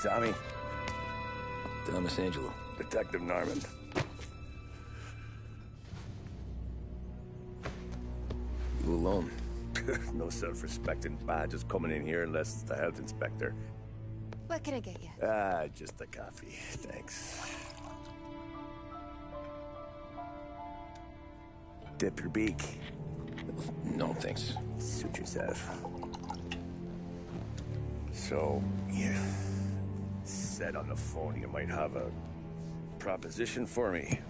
Tommy. Thomas Angelo. Detective Norman. You alone? No self-respecting badges coming in here unless it's the health inspector. What can I get you? Just a coffee. Thanks. Dip your beak. No, thanks. Suit yourself. So, you said on the phone you might have a proposition for me.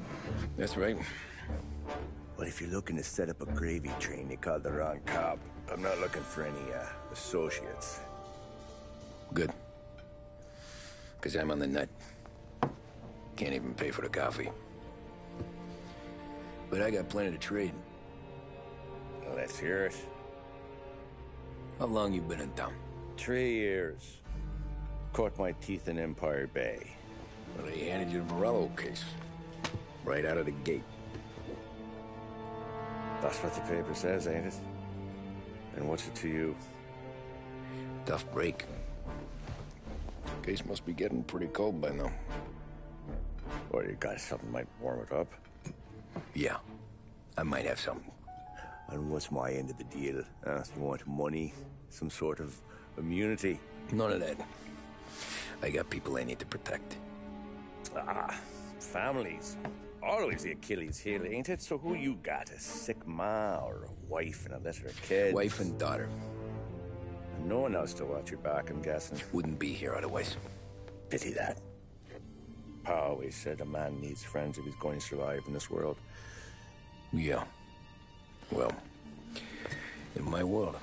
That's right. Well, if you're looking to set up a gravy train, you called the wrong cop. I'm not looking for any, associates. Good. Because I'm on the nut. Can't even pay for the coffee. But I got plenty to trade. Well, let's hear it. How long you been in town? 3 years. Caught my teeth in Empire Bay. Well, they handed you the Morello case. Right out of the gate. That's what the paper says, ain't it? And what's it to you? Tough break. Case must be getting pretty cold by now. Or you got something might warm it up? Yeah, I might have something. And what's my end of the deal? You want money? Some sort of immunity? None of that. I got people I need to protect. Families. Always the Achilles heel, ain't it? So who you got? A sick ma or a wife and a litter of kids? Wife and daughter. And no one else to watch your back, I'm guessing. Wouldn't be here otherwise. Pity that. Pa always said a man needs friends if he's going to survive in this world. Yeah. Well, in my world,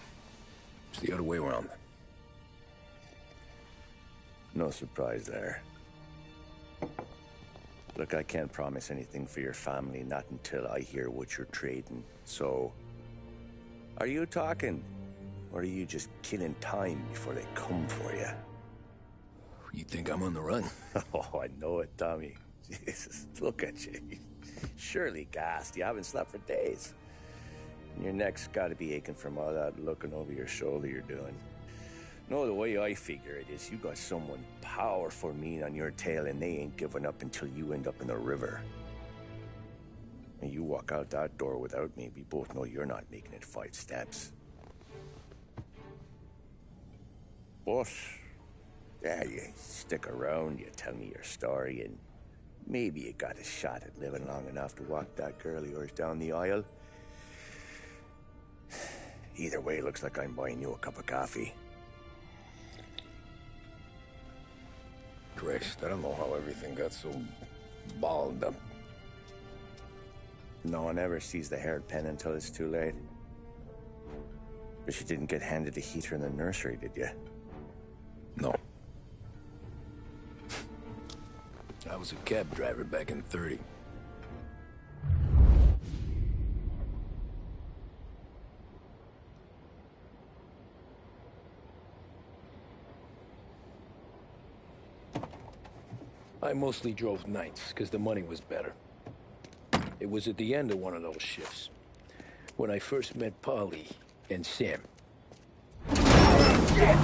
it's the other way around. No surprise there. Look, I can't promise anything for your family, not until I hear what you're trading. So, are you talking? Or are you just killing time before they come for you? You think I'm on the run? Oh, I know it, Tommy. Jesus, look at you. Surely gassed. You haven't slept for days. And your neck's got to be aching from all that looking over your shoulder you're doing. No, the way I figure it is you got someone powerful mean on your tail and they ain't giving up until you end up in the river. And you walk out that door without me, we both know you're not making it 5 steps. But, yeah, you stick around, you tell me your story, and maybe you got a shot at living long enough to walk that girl of yours down the aisle. Either way, looks like I'm buying you a cup of coffee. Christ, I don't know how everything got so balled up. No one ever sees the hairpin until it's too late. But you didn't get handed a heater in the nursery, did you? No. I was a cab driver back in '30. I mostly drove nights, because the money was better. It was at the end of one of those shifts, when I first met Polly and Sam. Shit!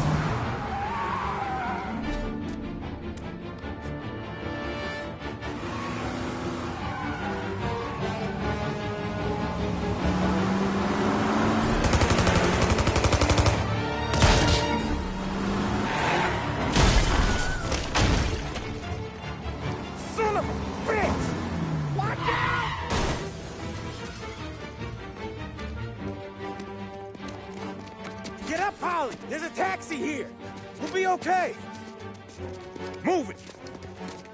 Get up, Polly! There's a taxi here! We'll be okay! Move it!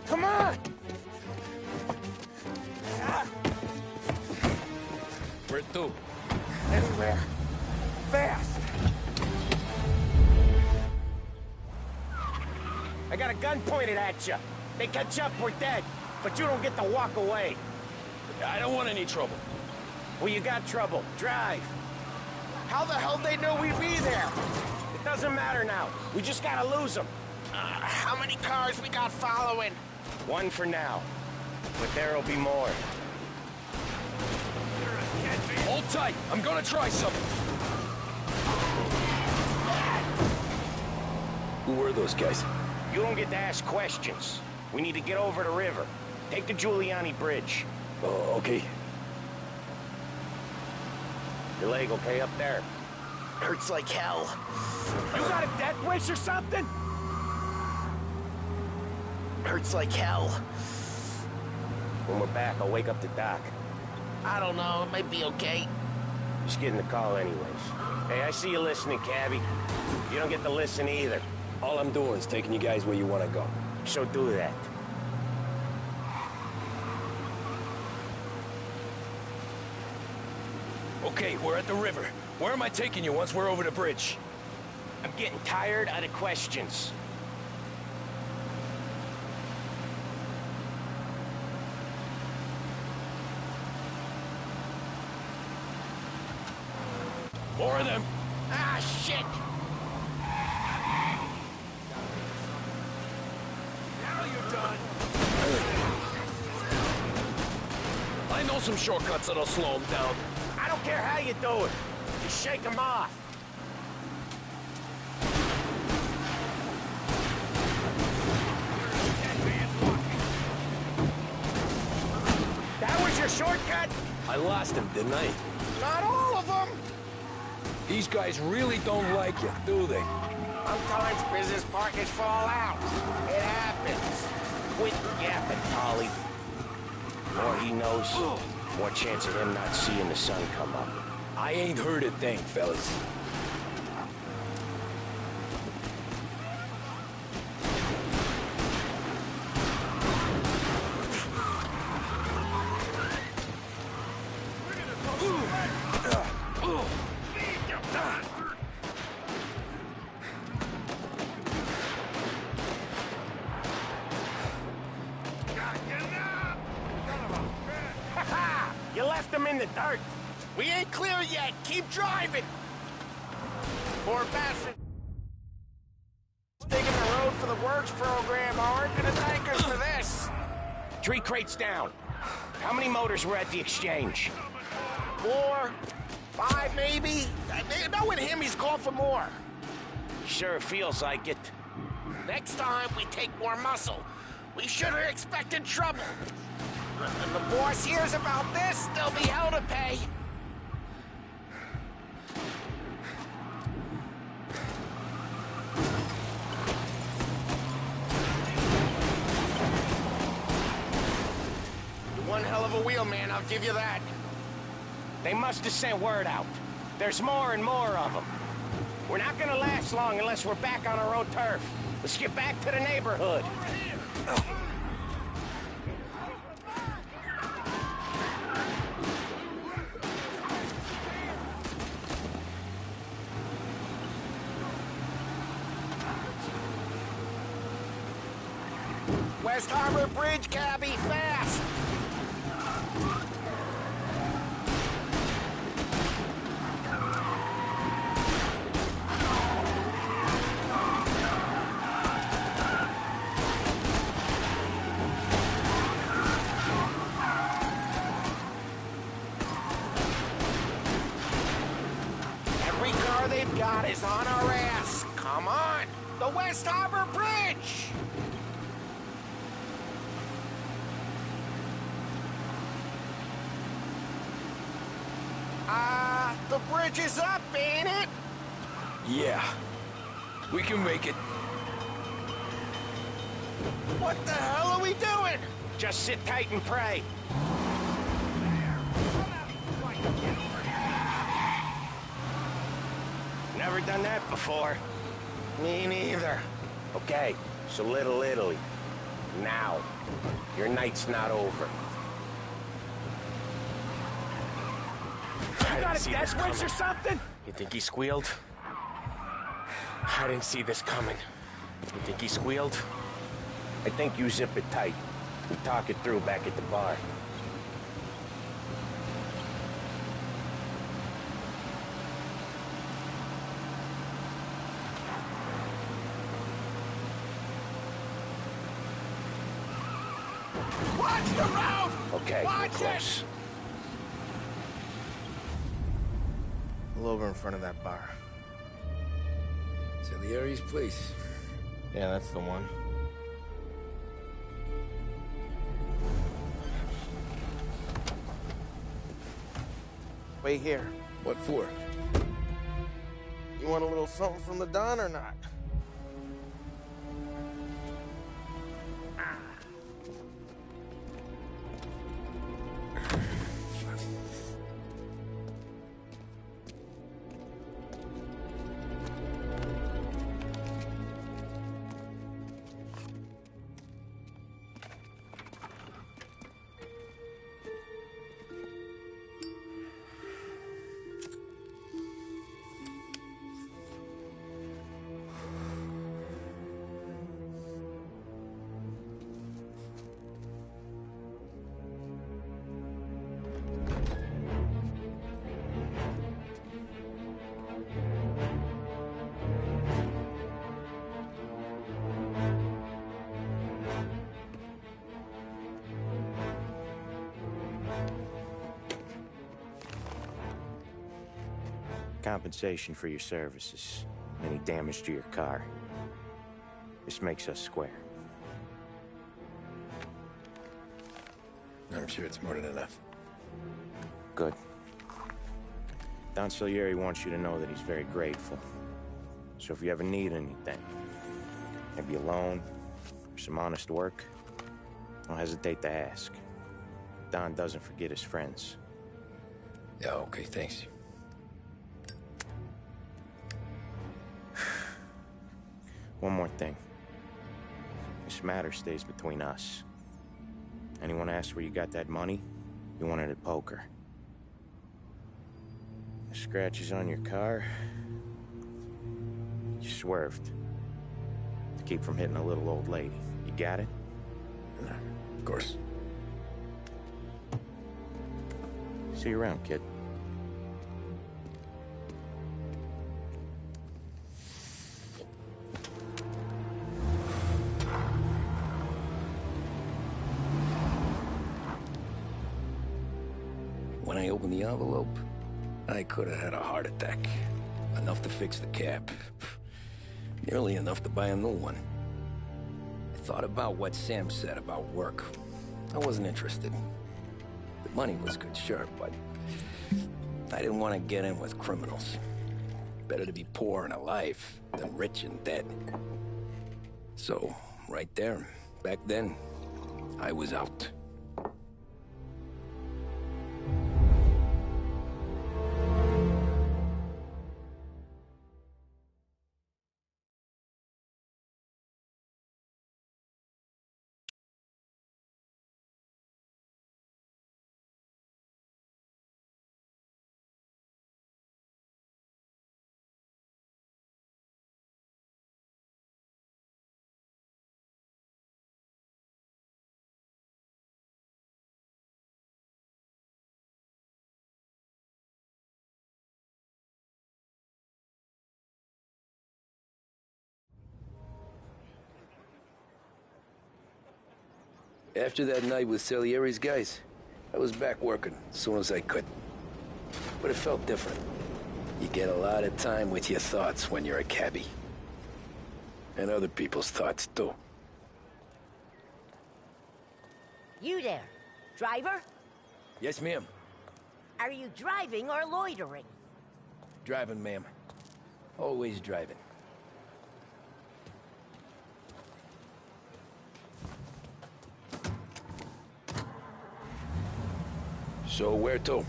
Come on! Where to? Anywhere. Fast! I got a gun pointed at you. They catch up, we're dead. But you don't get to walk away. I don't want any trouble. Well, you got trouble. Drive. How the hell they know we'd be there? It doesn't matter now. We just gotta lose them. How many cars we got following? One for now. But there'll be more. Hold tight. I'm gonna try something. Who were those guys? You don't get to ask questions. We need to get over the river. Take the Giuliani Bridge. Oh, okay. Your leg okay up there? Hurts like hell. You got a death wish or something? Hurts like hell. When we're back, I'll wake up the doc. I don't know, it might be okay. Just getting the call anyways. Hey, I see you listening, Cabby. You don't get to listen either. All I'm doing is taking you guys where you want to go. So do that. Okay, we're at the river. Where am I taking you once we're over the bridge? I'm getting tired of the questions. More of them. Ah, shit! Now you're done. I know some shortcuts that'll slow them down. I don't care how you do it. Just shake them off. That was your shortcut? I lost him, didn't I? Not all of them. These guys really don't like you, do they? Sometimes business partners fall out. It happens. Quit yapping, Ollie. The more he knows, more chance of him not seeing the sun come up. I ain't heard a thing, fellas. You left him in the dirt. We ain't clear yet. Keep driving. Poor bastard. Digging the road for the works program aren't gonna thank us for this. 3 crates down. How many motors were at the exchange? 4, 5 maybe. Knowing him, he's called for more. Sure feels like it. Next time we take more muscle. We should have expected trouble. When the boss hears about this, there'll be hell to pay. You're one hell of a wheelman, I'll give you that. They must have sent word out. There's more and more of them. We're not gonna last long unless we're back on our own turf. Let's get back to the neighborhood. West Harbor Bridge, cabby, fast! Every car they've got is on our ass. Come on! The West Harbor Bridge! The bridge is up, ain't it? Yeah. We can make it. What the hell are we doing? Just sit tight and pray. Never done that before. Me neither. Okay, so Little Italy. Now. Your night's not over. You got a death wish or something? You think he squealed? I didn't see this coming. You think he squealed? I think you zip it tight. We talk it through back at the bar. Watch the road! Okay, Watch we're close. Pull over in front of that bar. Salieri's place. Yeah, that's the one. Wait here. What for? You want a little something from the Don or not? Compensation for your services. Any damage to your car. This makes us square. I'm sure it's more than enough. Good. Don Salieri wants you to know that he's very grateful. So if you ever need anything, maybe a loan, or some honest work, don't hesitate to ask. Don doesn't forget his friends. Yeah, okay, thanks. One more thing. This matter stays between us. Anyone asks where you got that money, you won it at poker. The scratches on your car, you swerved. To keep from hitting a little old lady. You got it? Of course. See you around, kid. When I opened the envelope, I could have had a heart attack. Enough to fix the cab. Nearly enough to buy a new one. I thought about what Sam said about work. I wasn't interested. The money was good, sure, but I didn't want to get in with criminals. Better to be poor and alive than rich and dead. So, right there, back then, I was out. After that night with Salieri's guys, I was back working as soon as I could. But it felt different. You get a lot of time with your thoughts when you're a cabbie. And other people's thoughts, too. You there, driver? Yes, ma'am. Are you driving or loitering? Driving, ma'am. Always driving. So where to?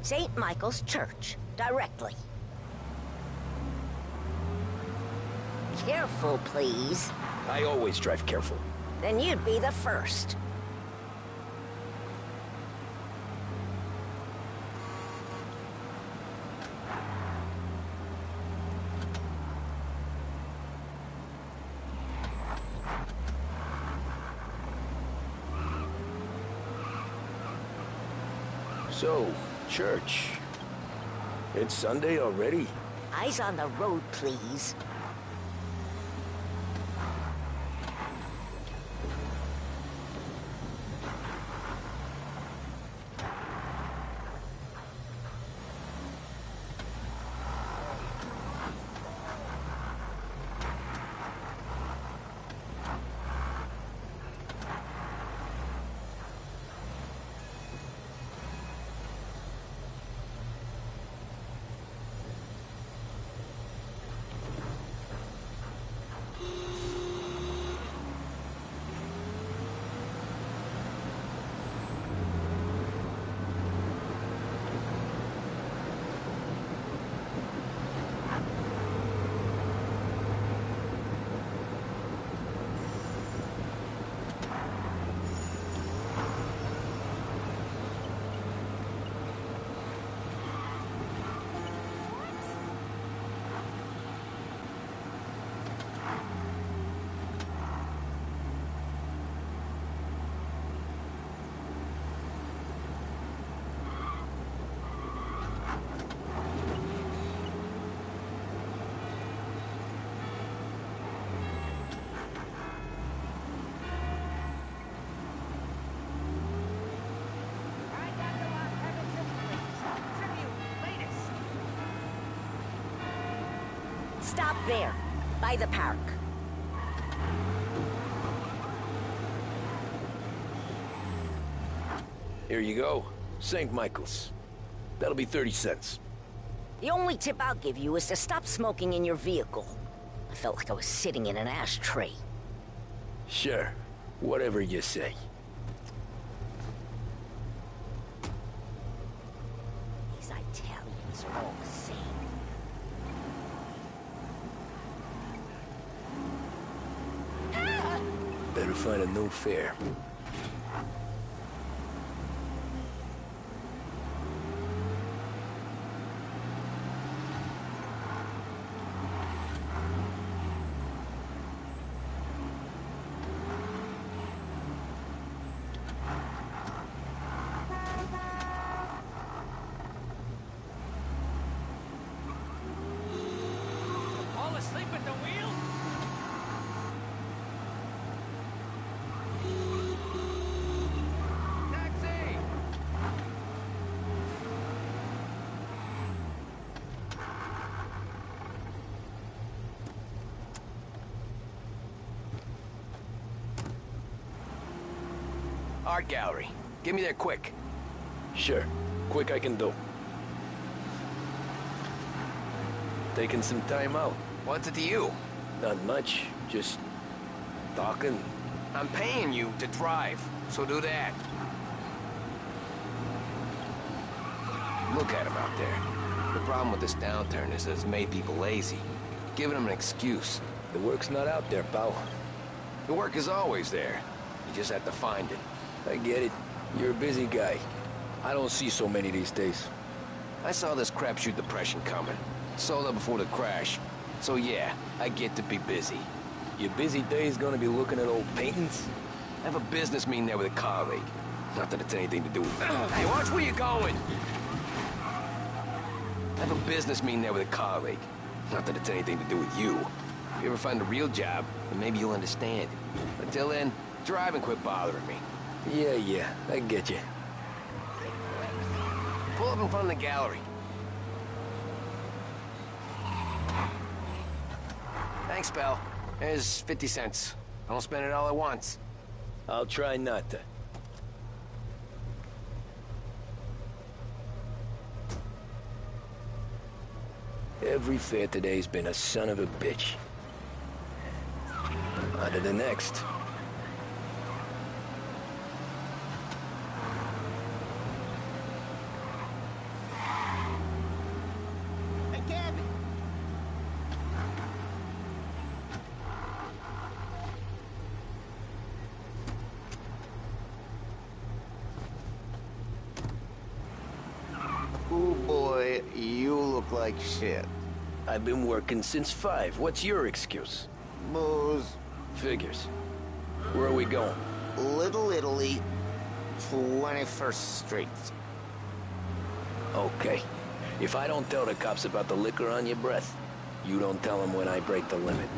St. Michael's Church, directly. Careful, please. I always drive careful. Then you'd be the first. So, church. It's Sunday already? Eyes on the road, please. stop there, by the park. Here you go. St. Michael's. That'll be 30 cents. The only tip I'll give you is to stop smoking in your vehicle. I felt like I was sitting in an ashtray. Sure. Whatever you say. These Italians are all the same. Better find a new fare. Fall asleep at the wheel? Taxi! Art gallery. Get me there quick. Sure. Quick I can do. Taking some time out. What's it to you? Not much. Just talking. I'm paying you to drive, so do that. Look at him out there. The problem with this downturn is that it's made people lazy. Giving them an excuse. The work's not out there, pal. The work is always there. You just have to find it. I get it. You're a busy guy. I don't see so many these days. I saw this crapshoot depression coming. Sold up before the crash. So yeah, I get to be busy. Your busy day's gonna be looking at old paintings? I have a business meeting there with a colleague. Not that it's anything to do with... Hey, watch where you're going! I have a business meeting there with a colleague. Not that it's anything to do with you. If you ever find a real job, then maybe you'll understand. Until then, drive and quit bothering me. Yeah, I get you. Pull up in front of the gallery. Thanks, pal. There's 50 cents. Don't spend it all at once. I'll try not to. Every fare today's been a son of a bitch. On to the next. Hey, Kevin! Ooh, boy, you look like shit. I've been working since 5. What's your excuse? Booze, Figures. Where are we going? Little Italy, 21st Street. Okay. If I don't tell the cops about the liquor on your breath, you don't tell them when I break the limit.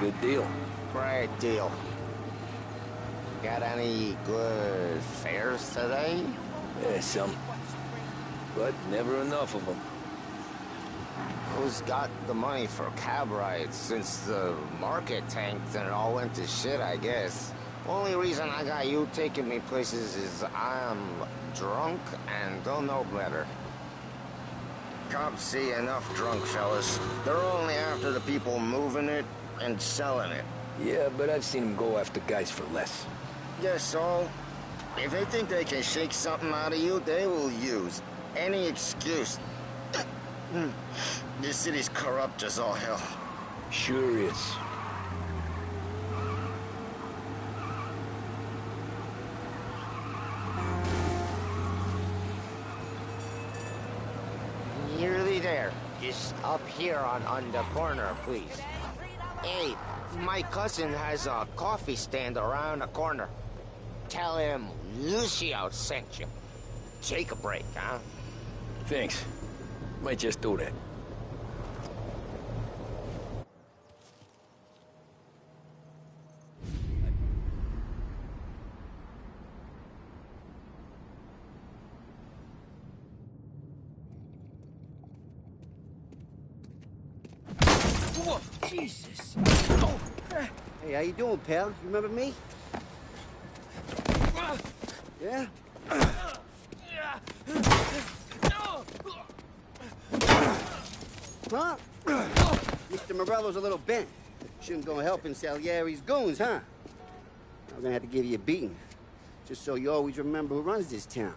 Good deal. Great deal. Got any good fares today? Yeah, some. But never enough of them. Who's got the money for cab rides since the market tanked and it all went to shit, I guess? Only reason I got you taking me places is I'm drunk and don't know better. Cops see enough drunk fellas. They're only after the people moving it and selling it. Yeah, but I've seen them go after guys for less. Yes, so if they think they can shake something out of you, they will use any excuse. This city's corrupt as all hell. Sure is. Nearly there. Just up here on the corner, please. Hey, my cousin has a coffee stand around the corner. Tell him Lucio sent you. Take a break, huh? Thanks. Might just do that. Jesus. Hey, how you doing, pal? You remember me? Yeah? Huh? Mr. Morello's a little bent. Shouldn't go helping Salieri's goons, huh? I'm gonna have to give you a beating. Just so you always remember who runs this town.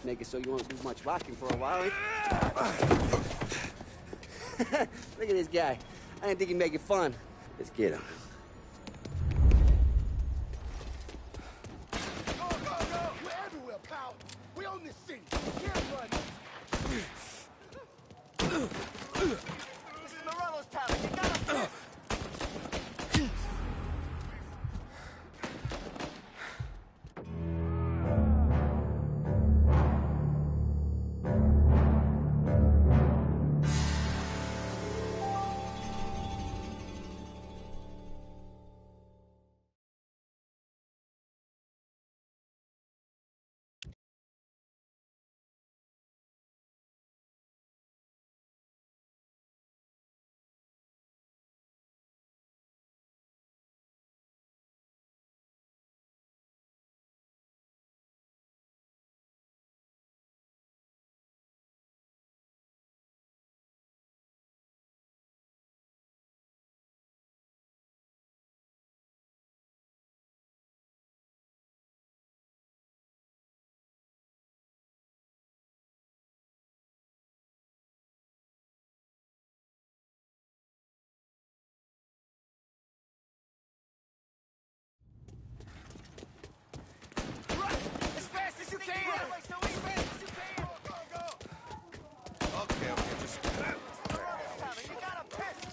Make it so you won't do much rocking for a while. Look at this guy. I didn't think he'd make it fun. Let's get him. Go, go, go! We're everywhere, pal. We own this city. We can't run. This is Morello's town. You gotta... As fast as you can! As fast as you can! Go, go, go! Okay, just...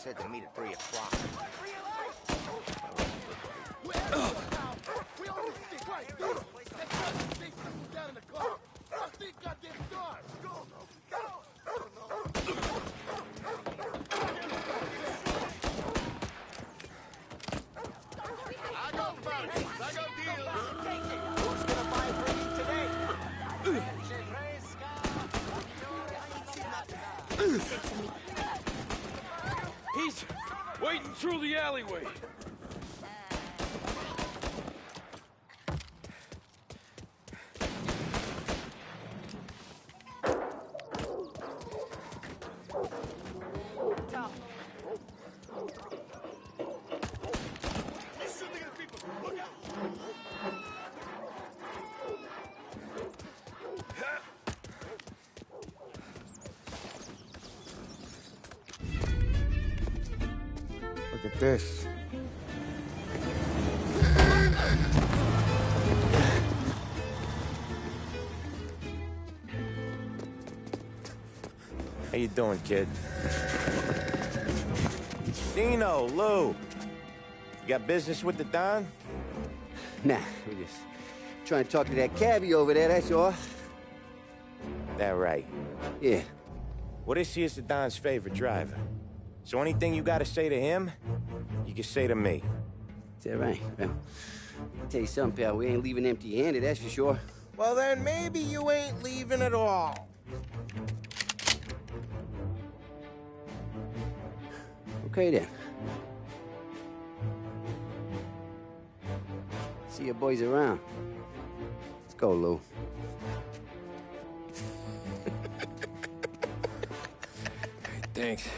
Said to meet at 3 o'clock. We're everywhere, pal. We own this city. Right, go! Let's go! Stay simple down in the car. I'll see goddamn stars. Go, go! I got bounties. I got deals. Who's gonna buy for me today? He's waiting through the alleyway. He's shooting at people. Look out! Look at this. How you doing, kid? Dino, Lou. You got business with the Don? Nah, we're just trying to talk to that cabbie over there, that's all. That right. Yeah. Well, this here's the Don's favorite driver. So anything you gotta say to him, you can say to me. Is that right? Well, I'll tell you something, pal. We ain't leaving empty-handed, that's for sure. Well, then maybe you ain't leaving at all. Okay, then. See your boys around. Let's go, Lou. Thanks.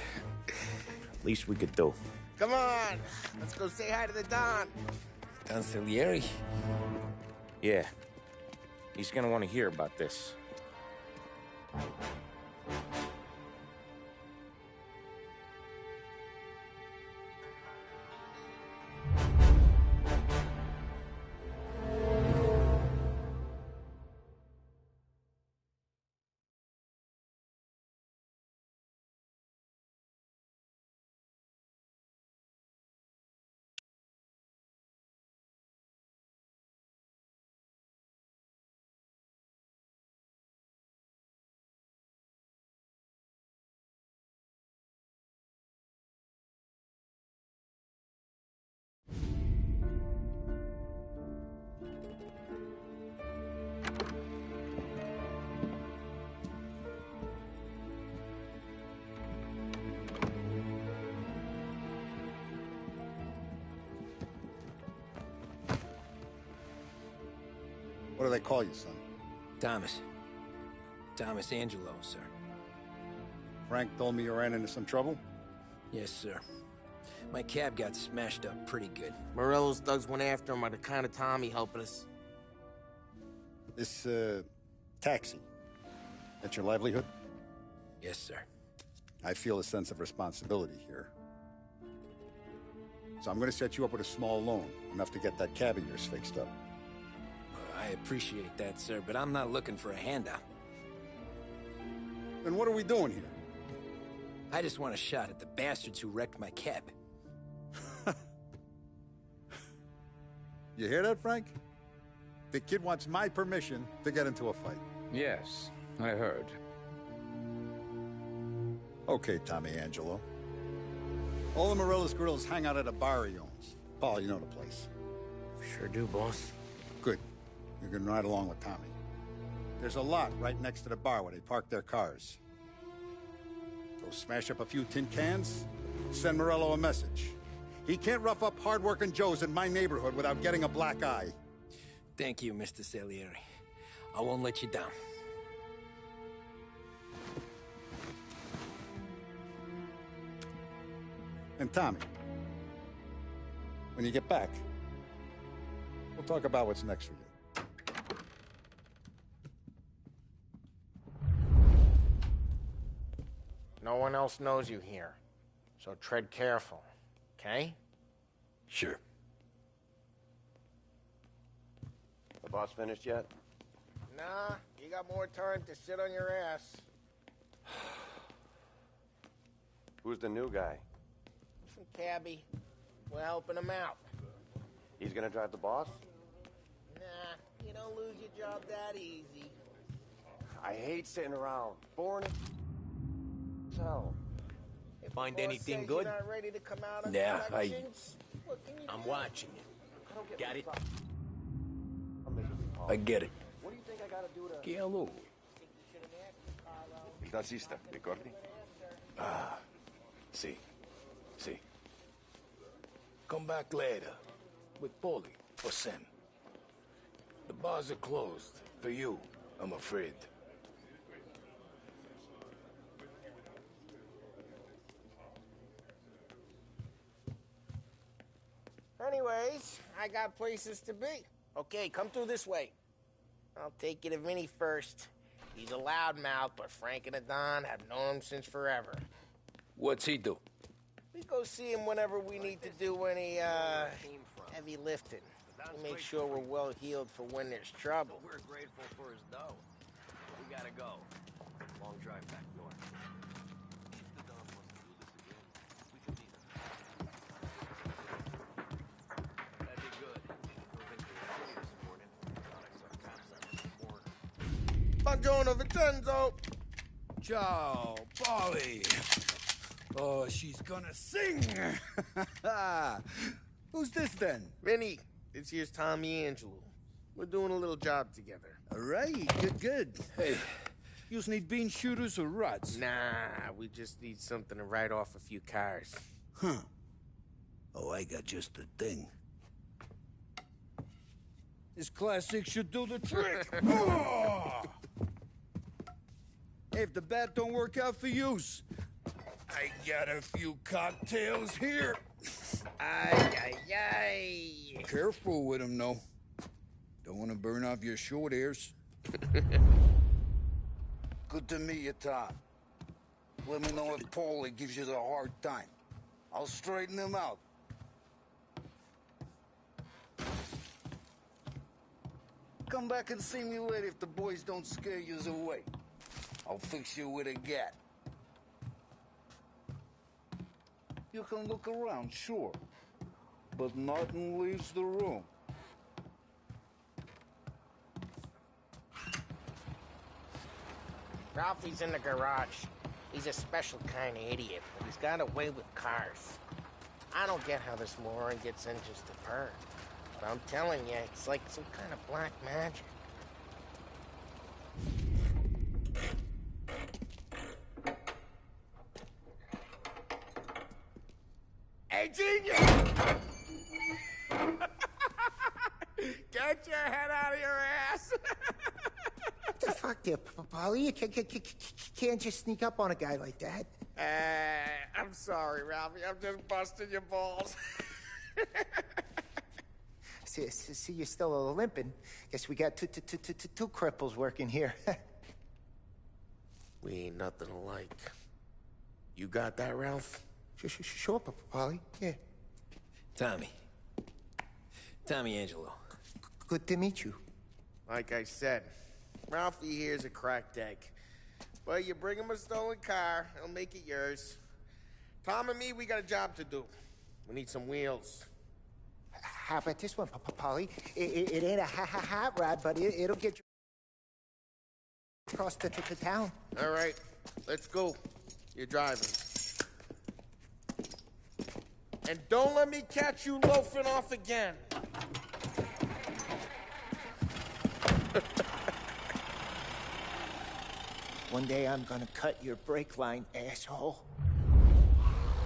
Least we could do. Come on, let's go say hi to the Don. Don Salieri? Yeah. He's gonna want to hear about this. do they call you, son? Thomas. Thomas Angelo, sir. Frank told me you ran into some trouble? Yes, sir. My cab got smashed up pretty good. Morello's thugs went after him by the kind of Tommy helping us. This, taxi, that's your livelihood? Yes, sir. I feel a sense of responsibility here. So I'm gonna set you up with a small loan, enough to get that cab of yours fixed up. I appreciate that, sir, but I'm not looking for a handout. Then what are we doing here? I just want a shot at the bastards who wrecked my cab. You hear that, Frank? The kid wants my permission to get into a fight. Yes, I heard. Okay, Tommy Angelo. All the Morello's girls hang out at a bar he owns. Paul, you know the place. Sure do, boss. Good. You can ride along with Tommy. There's a lot right next to the bar where they park their cars. Go smash up a few tin cans, send Morello a message. He can't rough up hard-working Joes in my neighborhood without getting a black eye. Thank you, Mr. Salieri. I won't let you down. And Tommy, when you get back, we'll talk about what's next for you. No one else knows you here, so tread careful, okay? Sure. The boss finished yet? Nah, you got more time to sit on your ass. Who's the new guy? Some cabbie. We're helping him out. He's gonna drive the boss? Nah, you don't lose your job that easy. I hate sitting around. Boring as hell. If Find the boss anything says good? You're not ready to come out on Nah, collections, what can you I'm do? watching you. Got it? I I get it. What do you think I gotta do to... Che hello. Il tassista, ricordi? Ah, sì. Sì. Come back later. With Paulie or Sam. The bars are closed. For you, I'm afraid. Anyways, I got places to be. Okay, come through this way. I'll take you to Vinny first. He's a loudmouth, but Frank and the Don have known him since forever. What's he do? We go see him whenever we need to do any, heavy lifting. We make sure we're well healed for when there's trouble. We're grateful for his dough. We gotta go. Long drive back north. Buongiorno, Vincenzo! Ciao, Polly. Oh, she's gonna sing. Who's this then? Vinny, this here's Tommy Angelo. We're doing a little job together. All right, good. Hey, you need bean shooters or rods? Nah, we just need something to write off a few cars. Huh. Oh, I got just the thing. This classic should do the trick. Oh! Hey, if the bat don't work out for yous, I got a few cocktails here. Ay. Careful with them, though. Don't want to burn off your short hairs. Good to meet you, Tom. Let me know if Paulie gives you the hard time. I'll straighten him out. Come back and see me later if the boys don't scare yous away. I'll fix you with a gat. You can look around, sure. But nothing leaves the room. Ralphie's in the garage. He's a special kind of idiot, but he's got a way with cars. I don't get how this moron gets engines to burn. But I'm telling you, it's like some kind of black magic. Hey, genius! Can't Get your head out of your ass! What the fuck there, Paulie? You can't just sneak up on a guy like that. I'm sorry, Ralphie. I'm just busting your balls. See, you're still limping. Guess we got two cripples working here. We ain't nothing alike. You got that, Ralph? Sure, Paulie. Yeah. Tommy Angelo. Good to meet you. Like I said, Ralphie here's a cracked egg. But you bring him a stolen car, he'll make it yours. Tom and me, we got a job to do. We need some wheels. How about this one, Paulie? It ain't a hot rod, but it'll get you across the town. All right, let's go. You're driving. And don't let me catch you loafing off again. One day I'm gonna cut your brake line, asshole.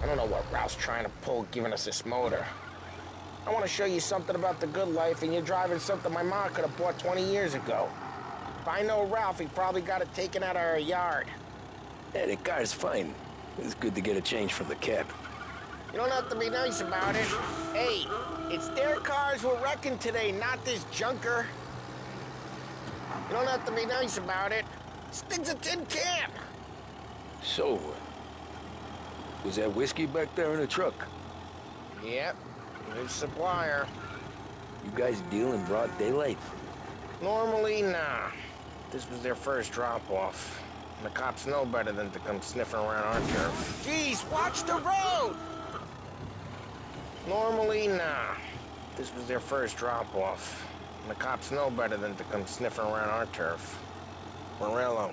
I don't know what Ralph's trying to pull giving us this motor. I want to show you something about the good life, and you're driving something my mom could have bought 20 years ago. If I know Ralph, he probably got it taken out of our yard. Yeah, the car's fine. It's good to get a change from the cab. You don't have to be nice about it. Hey, it's their cars we're wrecking today, not this junker. You don't have to be nice about it. This thing's a tin can. So, was that whiskey back there in the truck? Yep, good supplier. You guys deal in broad daylight? Normally, nah. This was their first drop-off. And the cops know better than to come sniffing around our turf. Jeez, watch the road! Normally, nah. This was their first drop-off. And the cops know better than to come sniffing around our turf. Morello,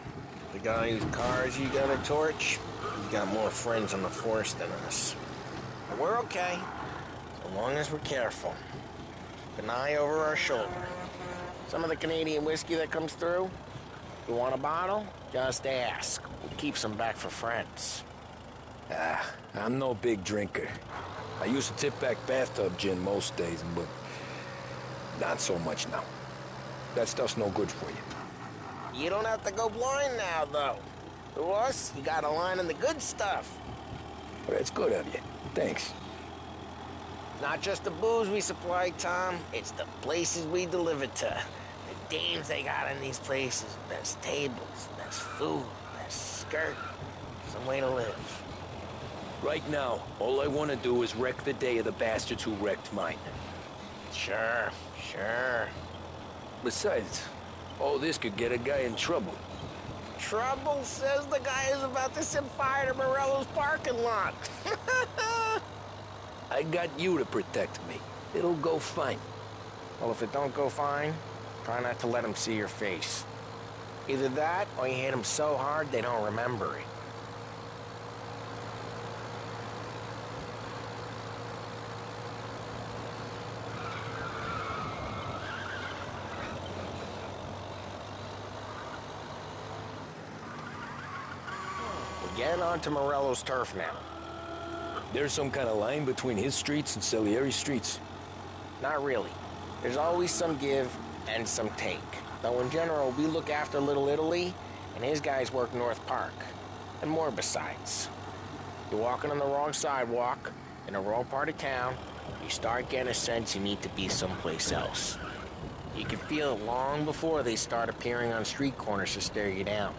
the guy whose cars you got a torch, he's got more friends on the force than us. But we're okay, so long as we're careful. Keep an eye over our shoulder. Some of the Canadian whiskey that comes through, you want a bottle? Just ask. We'll keep some back for friends. I'm no big drinker. I used to tip back bathtub gin most days, but not so much now. That stuff's no good for you. You don't have to go blind now, though. To us, you got a line in the good stuff. Well, that's good of you. Thanks. Not just the booze we supply, Tom. It's the places we deliver to. The dames they got in these places. Best tables, best food, best skirt. Some way to live. Right now, all I want to do is wreck the day of the bastards who wrecked mine. Sure. Besides, all this could get a guy in trouble. Trouble says the guy is about to set fire to Morello's parking lot. I got you to protect me. It'll go fine. Well, if it don't go fine, try not to let them see your face. Either that, or you hit them so hard they don't remember it. We're getting onto Morello's turf now. There's some kind of line between his streets and Salieri's streets? Not really. There's always some give and some take. Though in general, we look after Little Italy, and his guys work North Park. And more besides. You're walking on the wrong sidewalk, in the wrong part of town, you start getting a sense you need to be someplace else. You can feel it long before they start appearing on street corners to stare you down.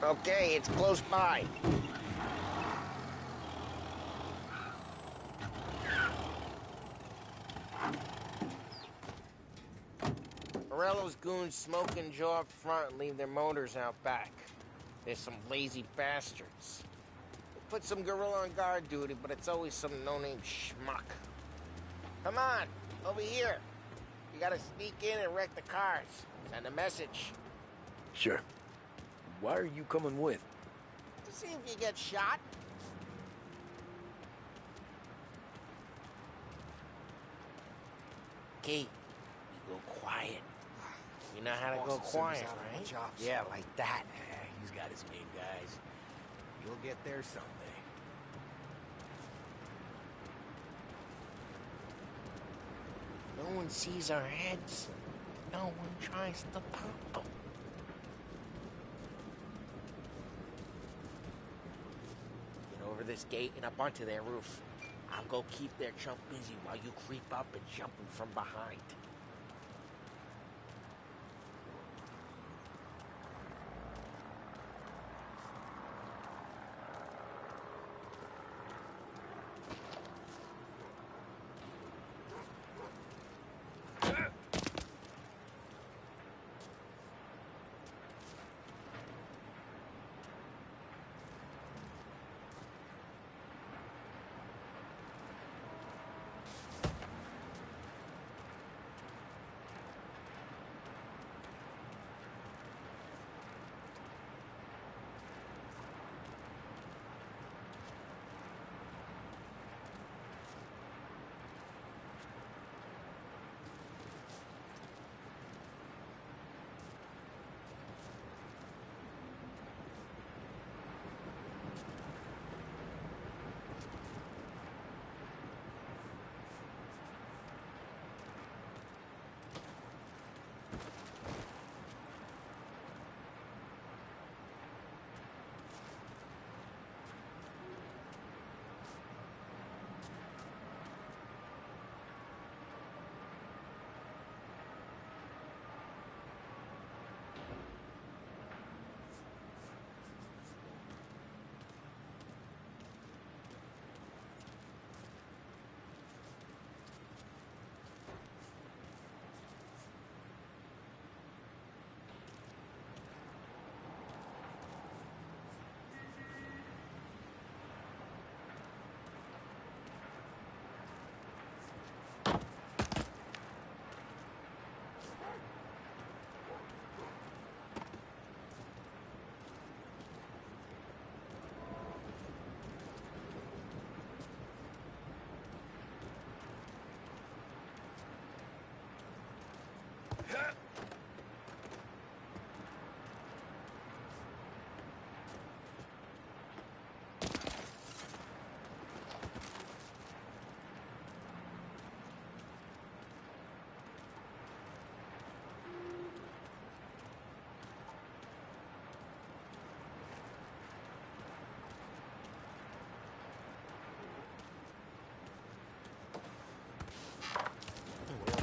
Okay, it's close by. Morello's goons smoke and jaw up front and leave their motors out back. They're some lazy bastards. They put some gorilla on guard duty, but it's always some no-name schmuck. Come on, over here. You gotta sneak in and wreck the cars. Send a message. Sure. Why are you coming with? To see if you get shot. Key, you go quiet. You know how to go quiet, right? Yeah, like that. He's got his game, guys. You'll get there someday. one sees our heads, no one tries to pop them. Get over this gate and up onto their roof. I'll go keep their chump busy while you creep up and jump him from behind.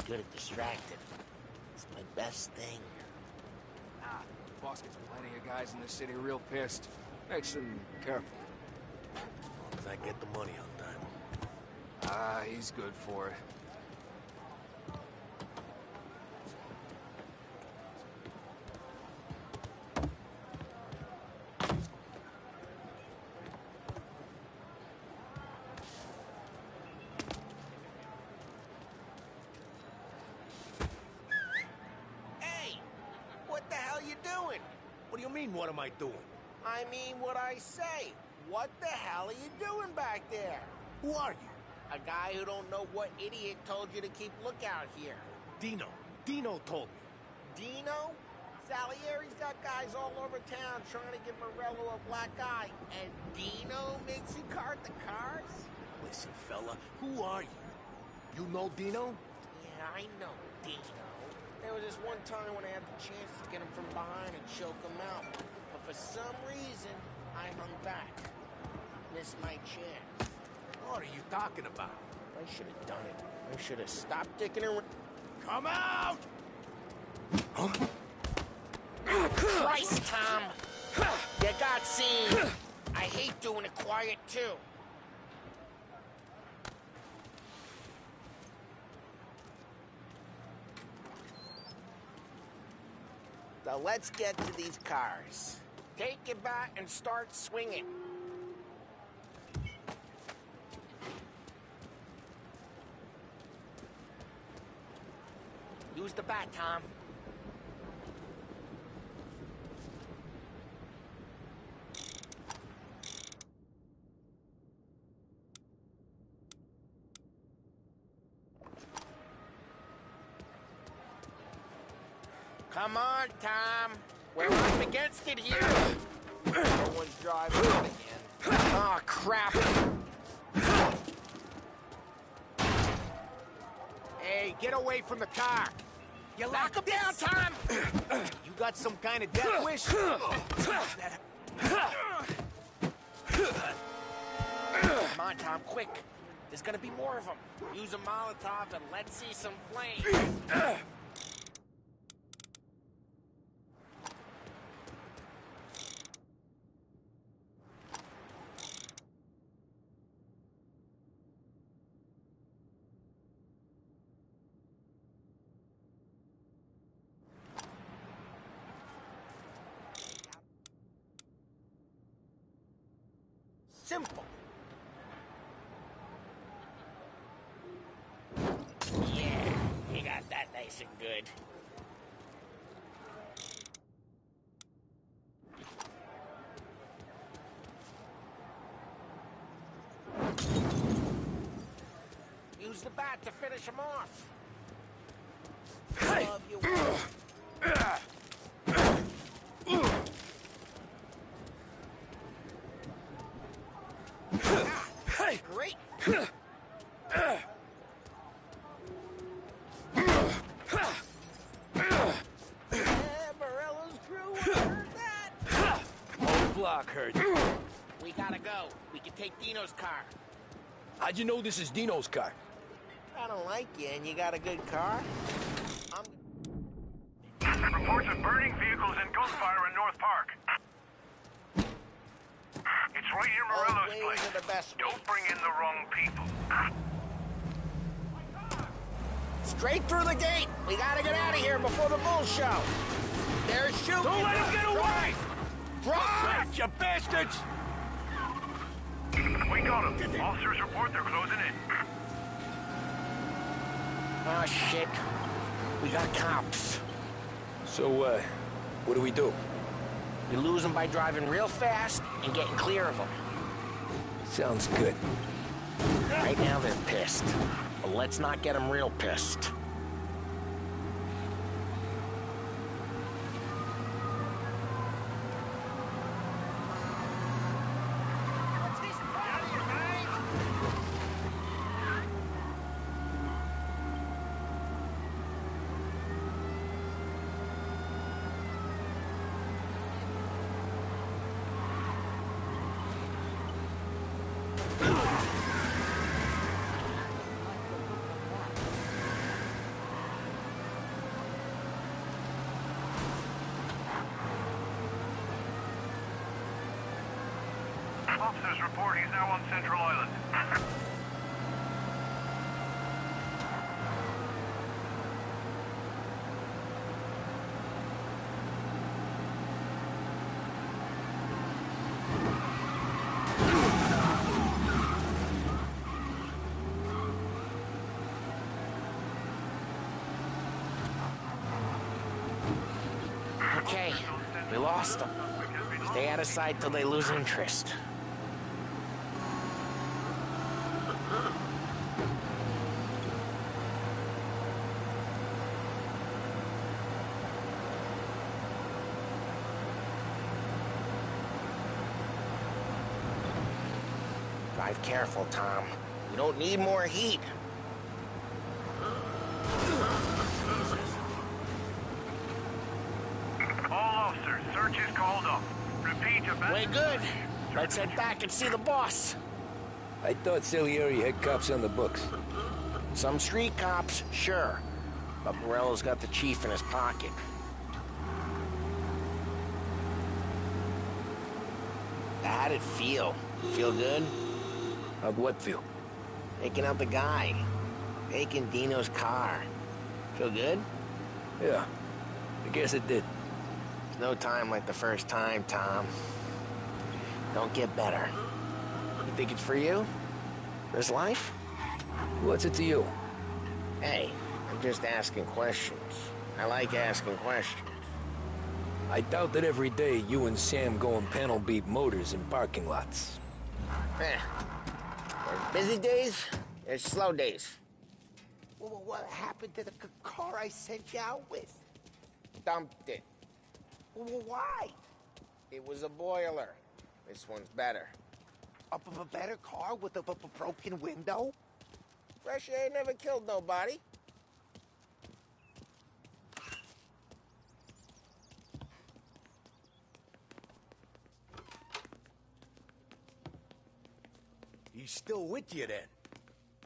Good at distracting. It's my best thing. Boss gets plenty of guys in this city real pissed. Makes them careful. As long as I get the money on time. He's good for it. What am I doing? I mean what I say. What the hell are you doing back there? Who are you? A guy who don't know what idiot told you to keep lookout here. Dino. Dino told me. Dino? Salieri's got guys all over town trying to give Morello a black eye, and Dino makes you cart the cars? Listen, fella, who are you? You know Dino? Yeah, I know Dino. There was this one time when I had the chance to get him from behind and choke him out. But for some reason, I hung back. Missed my chance. What are you talking about? I should have done it. I should have stopped dicking around. Come out! Huh? Christ, Tom! You got seen. I hate doing it quiet, too. So let's get to these cars. Take it back and start swinging. Use the bat, Tom. Come on, Tom. We're up against it here. No one's driving it again. Oh, crap. Hey, get away from the car. You knock him down, Tom! You got some kind of death wish? Come on, Tom, quick. There's gonna be more of them. Use a Molotov and let's see some flames. Simple. Yeah, you got that nice and good. Use the bat to finish him off. Love you. Great. Morello's crew heard that. Whole block heard. We gotta go. We can take Dino's car. How'd you know this is Dino's car? I don't like you, and you got a good car. Reports of burning vehicles and gunfire in North Park. It's right near Morello's place. Are the best Don't bring in the wrong people. Straight through the gate. We gotta get out of here before the bull show. They're shooting. Don't let him get away! Drive! You bastards! We got them. Officers report they're closing in. Oh, shit. We got cops. So, what do we do? We lose them by driving real fast and getting clear of them. Sounds good. Right now they're pissed. But let's not get them real pissed. Officers report he's now on Central Island. Okay, we lost them. Stay out of sight till they lose interest. Drive careful, Tom. We don't need more heat. All officers, search is called off. Repeat, Way good. Let's head back and see the boss. I thought Salieri had cops on the books. Some street cops, sure. But Morello's got the chief in his pocket. How'd it feel? Feel good? How'd what feel? Taking out the guy. Taking Dino's car. Feel good? Yeah, I guess it did. There's no time like the first time, Tom. Don't get better. You think it's for you? This life? What's it to you? Hey, I'm just asking questions. I like asking questions. I doubt that every day you and Sam go and panel beat motors in parking lots. There's busy days, there's slow days. Well, what happened to the car I sent you out with? Dumped it. Well, why? It was a boiler. This one's better. A better car with a broken window? Fresh air never killed nobody. he's still with you then?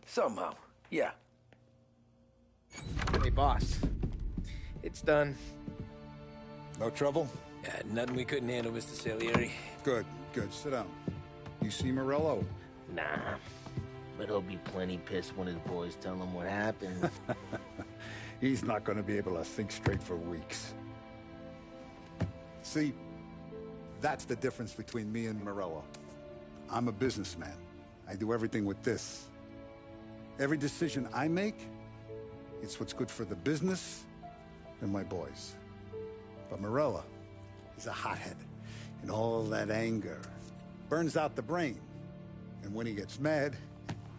Somehow, yeah. Hey, boss. It's done. No trouble? Yeah, nothing we couldn't handle, Mr. Salieri. Good, good. Sit down. You see Morello? Nah. But he'll be plenty pissed when his boys tell him what happened. He's not going to be able to think straight for weeks. See, that's the difference between me and Morello. I'm a businessman. I do everything with this. Every decision I make, it's what's good for the business and my boys. But Morello, he's a hothead. And all that anger burns out the brain. And when he gets mad,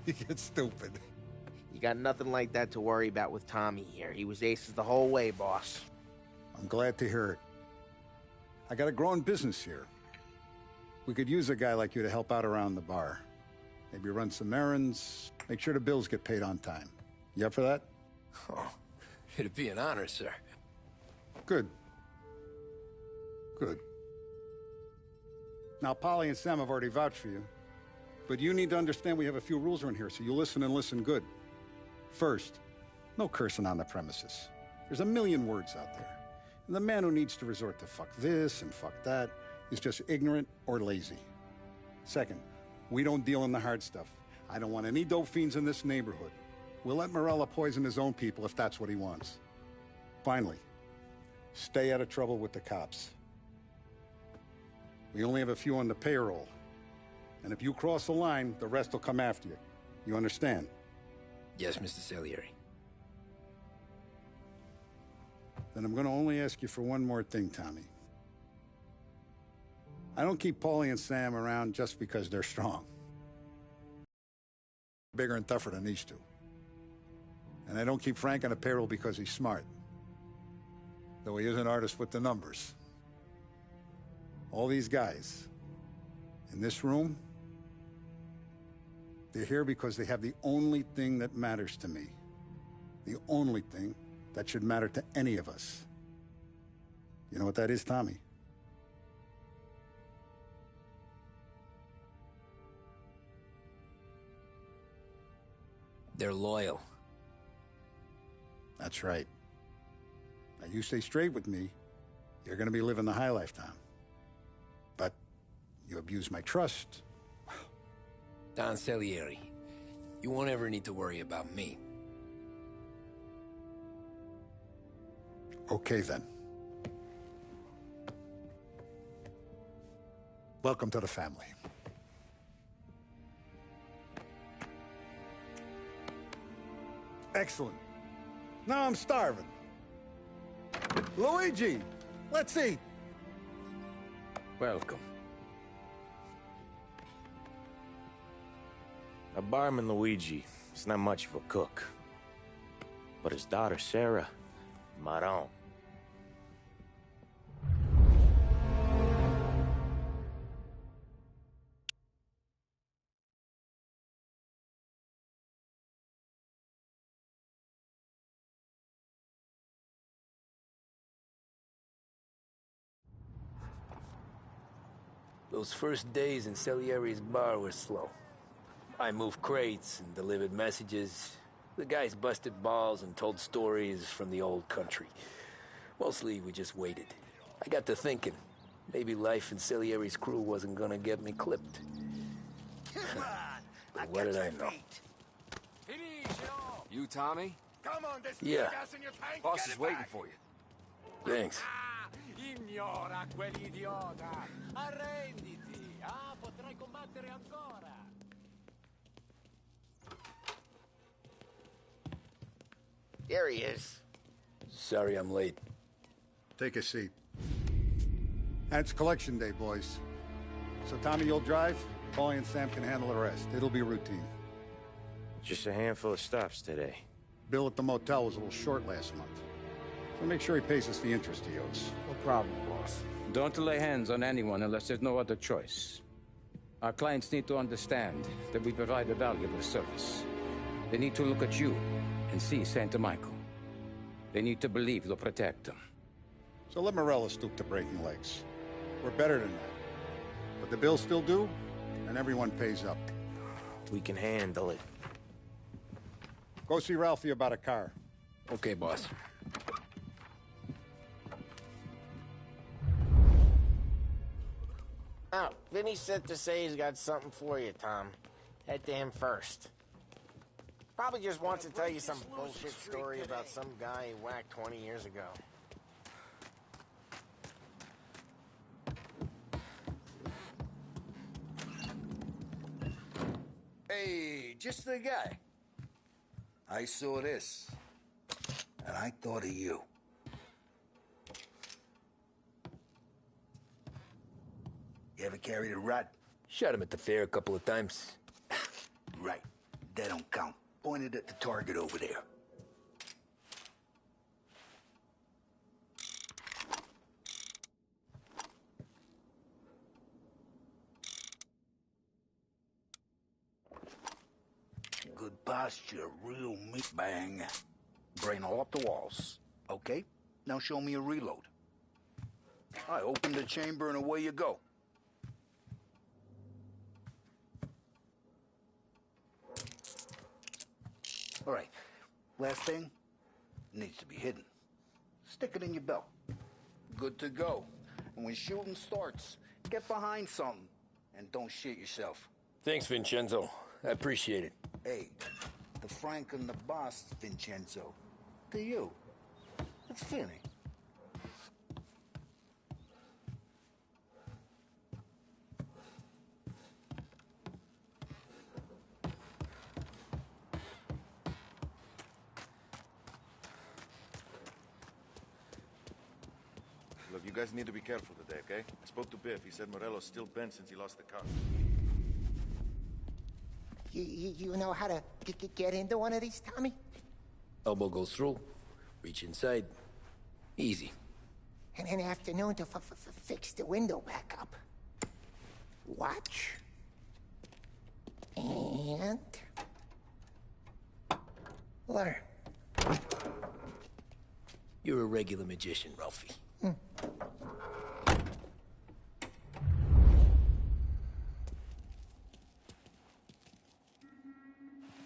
he gets stupid. You got nothing like that to worry about with Tommy here. He was aces the whole way, boss. I'm glad to hear it. I got a growing business here. We could use a guy like you to help out around the bar. Maybe run some errands, make sure the bills get paid on time. You up for that? Oh, it'd be an honor, sir. Good. Good. Now, Polly and Sam have already vouched for you. But you need to understand we have a few rules around here, so you listen and listen good. First, no cursing on the premises. There's a million words out there. And the man who needs to resort to fuck this and fuck that is just ignorant or lazy. Second, we don't deal in the hard stuff. I don't want any dope fiends in this neighborhood. We'll let Morello poison his own people if that's what he wants. Finally, stay out of trouble with the cops. We only have a few on the payroll. And if you cross the line, the rest will come after you. You understand? Yes, Mr. Salieri. Then I'm going to only ask you for one more thing, Tommy. I don't keep Paulie and Sam around just because they're strong. Bigger and tougher than these two. And I don't keep Frank on a payroll because he's smart. Though he is an artist with the numbers. All these guys in this room, they're here because they have the only thing that matters to me. The only thing that should matter to any of us. You know what that is, Tommy? They're loyal. That's right. Now, you stay straight with me, you're gonna be living the high life, Tom. But you abuse my trust. Don Salieri, you won't ever need to worry about me. Okay, then. Welcome to the family. Excellent. Now I'm starving. Luigi, let's eat. Welcome. A barman Luigi is not much of a cook. But his daughter Sarah, Maron. Those first days in Salieri's bar were slow. I moved crates and delivered messages. The guys busted balls and told stories from the old country. Mostly, we just waited. I got to thinking, maybe life in Salieri's crew wasn't gonna get me clipped. But what did I know? You, Tommy? Come on, there's Yeah. gas in your tank. Boss Get is it waiting back. for you. Thanks. Ignora quell'idiota. Arrenditi. Potrai combattere ancora. There he is. Sorry I'm late. Take a seat. And it's collection day, boys. So Tommy, you'll drive. Paulie and Sam can handle the rest. It'll be routine. Just a handful of stops today. Bill at the motel was a little short last month. So make sure he pays us the interest he owes. No problem, boss. Don't lay hands on anyone unless there's no other choice. Our clients need to understand that we provide a valuable service. They need to look at you and see Santa Michael. They need to believe you'll protect them. So let Morello stoop to breaking legs. We're better than that. But the bill's still due, and everyone pays up. We can handle it. Go see Ralphie about a car. Okay, boss. Oh, Vinny sent to say he's got something for you, Tom. Head to him first. Probably just wants to tell you some bullshit story about some guy he whacked 20 years ago. Hey, just the guy. I saw this, and I thought of you. You ever carried a rat? Shot him at the fair a couple of times. Right. That don't count. Pointed at the target over there. Good posture, real meat bang. Brain all up the walls. Okay, now show me a reload. I open the chamber and away you go. All right, last thing, needs to be hidden. Stick it in your belt. Good to go. And when shooting starts, get behind something and don't shit yourself. Thanks, Vincenzo. I appreciate it. Hey, the Frank and the boss, Vincenzo. To you. It's Vinny. Look, you guys need to be careful today, okay? I spoke to Biff. He said Morello's still bent since he lost the car. You know how to get into one of these, Tommy? Elbow goes through. Reach inside. Easy. And an afternoon to fix the window back up. Watch. And... learn. You're a regular magician, Ralphie.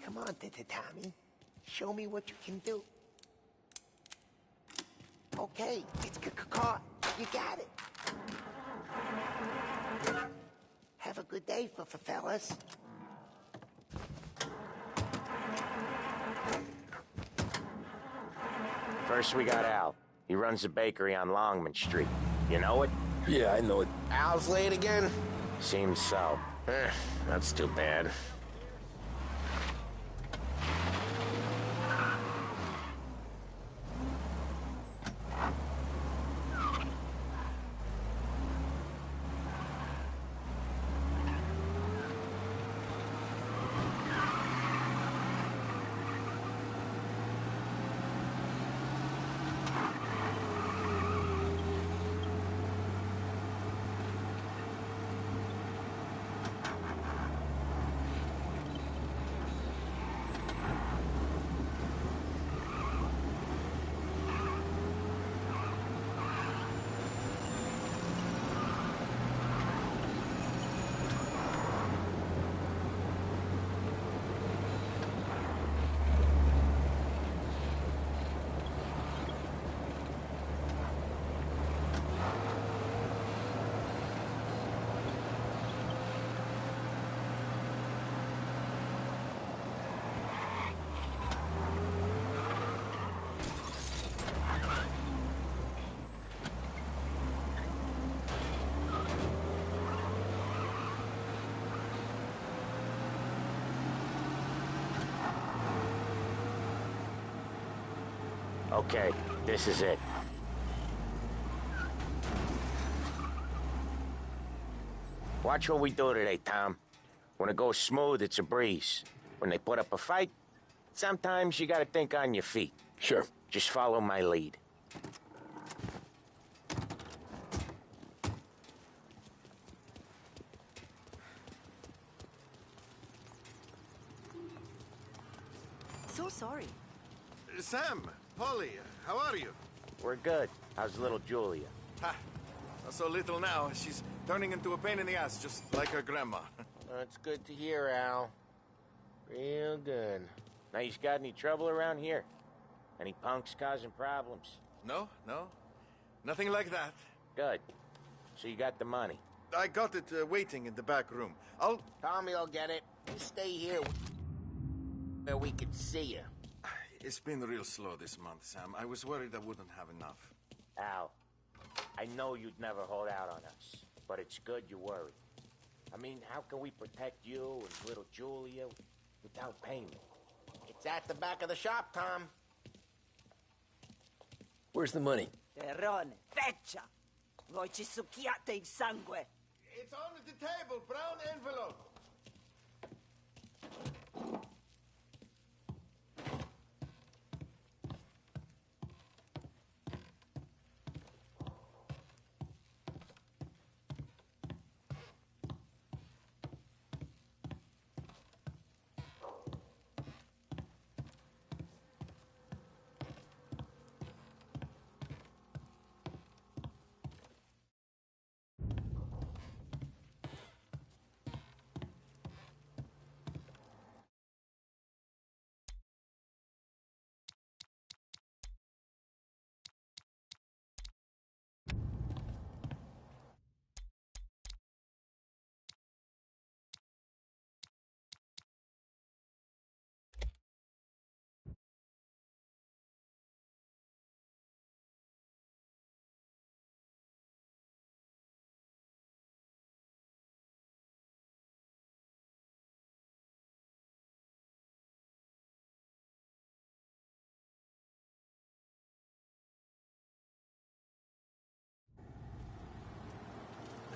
Come on, Tommy. Show me what you can do. Okay, it's caught. You got it. Have a good day, fellas. First we got Al. He runs a bakery on Longman Street. You know it? Yeah, I know it. Al's late again? Seems so. That's too bad. Okay, this is it. Watch what we do today, Tom. When it goes smooth, it's a breeze. When they put up a fight, sometimes you gotta think on your feet. Sure. Just follow my lead. So sorry. Sam, Polly, how are you? We're good. How's little Julia? Ha! Not so little now. She's turning into a pain in the ass, just like her grandma. It's good to hear, Al. Real good. Now, you got any trouble around here? Any punks causing problems? No, no. Nothing like that. Good. So you got the money? I got it waiting in the back room. Tommy will get it. You stay here where we can see you. It's been real slow this month, Sam. I was worried I wouldn't have enough. Al, I know you'd never hold out on us, but it's good you worry. I mean, how can we protect you and little Julia without payment? It's at the back of the shop, Tom. Where's the money? Terrone, feccia! Voi ci succhiate il sangue! It's on the table, brown envelope.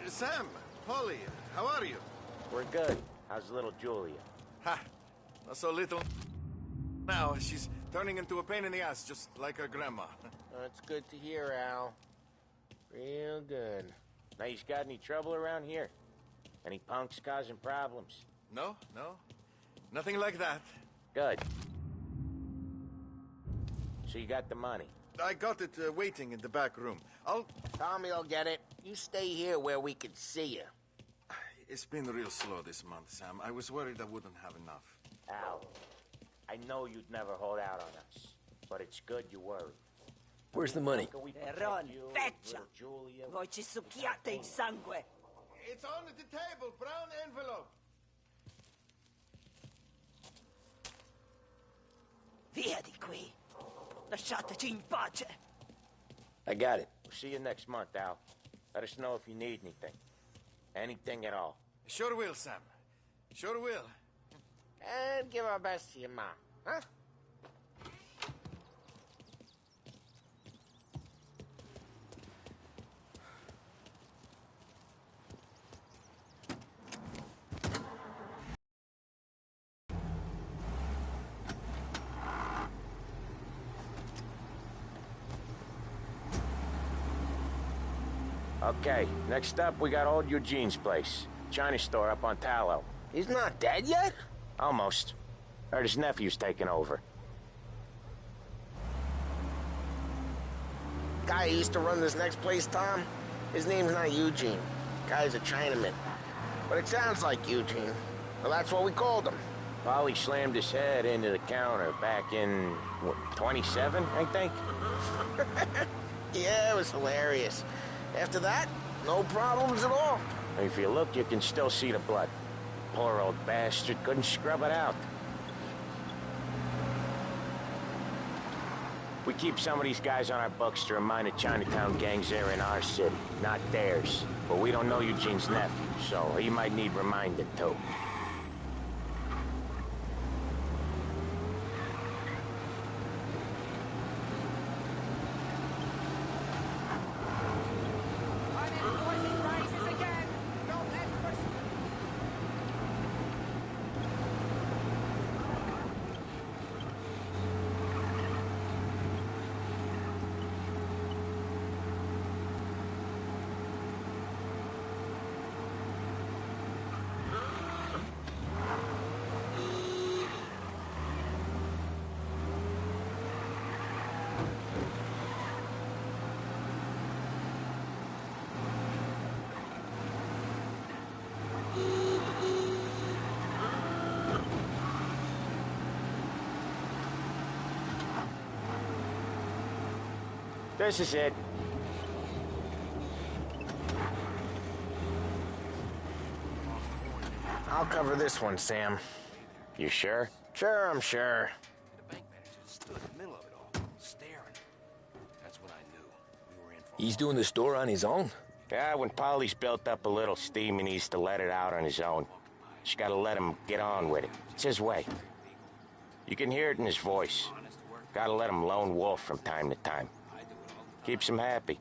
Sam, Polly, how are you? We're good. How's little Julia? Ha! Not so little. Now, she's turning into a pain in the ass, just like her grandma. That's good to hear, Al. Real good. Now, you got any trouble around here? Any punks causing problems? No, no. Nothing like that. Good. So you got the money? I got it waiting in the back room. Tommy will get it. You stay here where we can see you. It's been real slow this month, Sam. I was worried I wouldn't have enough. Al, I know you'd never hold out on us, but it's good you worry. Where's the money? Terrone, feccia! Voi ci succhiate il sangue! It's on the table, brown envelope. Via di qui! Lasciateci in pace! I got it. See you next month, Al. Let us know if you need anything. Anything at all. Sure will, Sam. Sure will. And give our best to your mom, huh? Okay, next up, we got old Eugene's place. China store up on Tallow. He's not dead yet? Almost. Heard his nephew's taking over. Guy who used to run this next place, Tom, his name's not Eugene. Guy's a Chinaman. But it sounds like Eugene. Well, that's what we called him. Polly slammed his head into the counter back in, what, 27, I think? Yeah, it was hilarious. After that, no problems at all. If you look, you can still see the blood. Poor old bastard couldn't scrub it out. We keep some of these guys on our books to remind the Chinatown gangs they're in our city, not theirs. But we don't know Eugene's nephew, so he might need reminding too. This is it. I'll cover this one, Sam. You sure? Sure, I'm sure. The bank manager stood in the middle of it all, staring. That's when I knew we were in for. He's doing the store on his own? Yeah, when Polly's built up a little steam, he needs to let it out on his own. Just gotta let him get on with it. It's his way. You can hear it in his voice. Gotta let him lone wolf from time to time. Keeps him happy.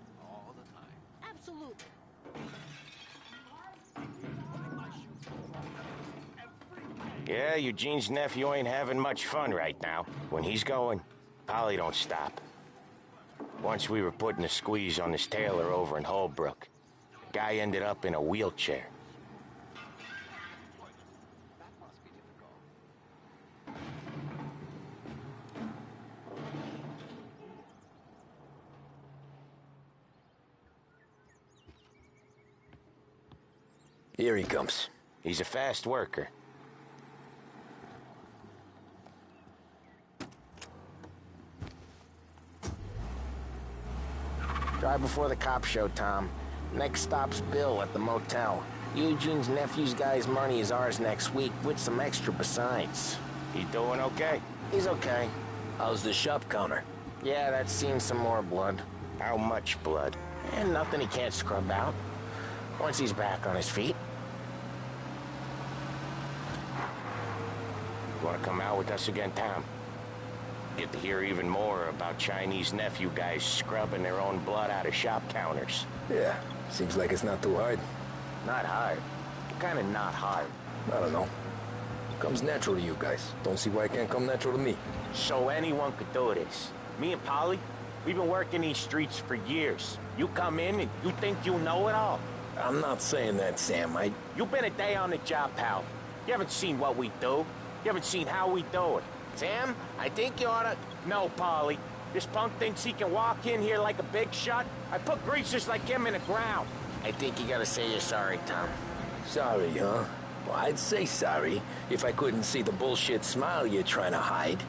Absolutely. Yeah, Eugene's nephew ain't having much fun right now. When he's going, Polly don't stop. Once we were putting a squeeze on this tailor over in Holbrook. Guy ended up in a wheelchair. Here he comes. He's a fast worker. Drive before the cop show, Tom. Next stop's Bill at the motel. Eugene's nephew's guy's money is ours next week, with some extra besides. He doing okay? He's okay. How's the shop counter? Yeah, that's seen some more blood. How much blood? And nothing he can't scrub out. Once he's back on his feet. You wanna come out with us again, Tom? Get to hear even more about Chinese nephew guys scrubbing their own blood out of shop counters. Yeah, seems like it's not too hard. Not hard. Kinda not hard. I don't know. Comes natural to you guys. Don't see why it can't come natural to me. So anyone could do this. Me and Polly, we've been working these streets for years. You come in and you think you know it all. I'm not saying that, Sam. You've been a day on the job, pal. You haven't seen what we do. You haven't seen how we do it. Sam, I think you oughta... No, Polly. This punk thinks he can walk in here like a big shot. I put greasers like him in the ground. I think you gotta say you're sorry, Tom. Sorry, huh? Well, I'd say sorry if I couldn't see the bullshit smile you're trying to hide.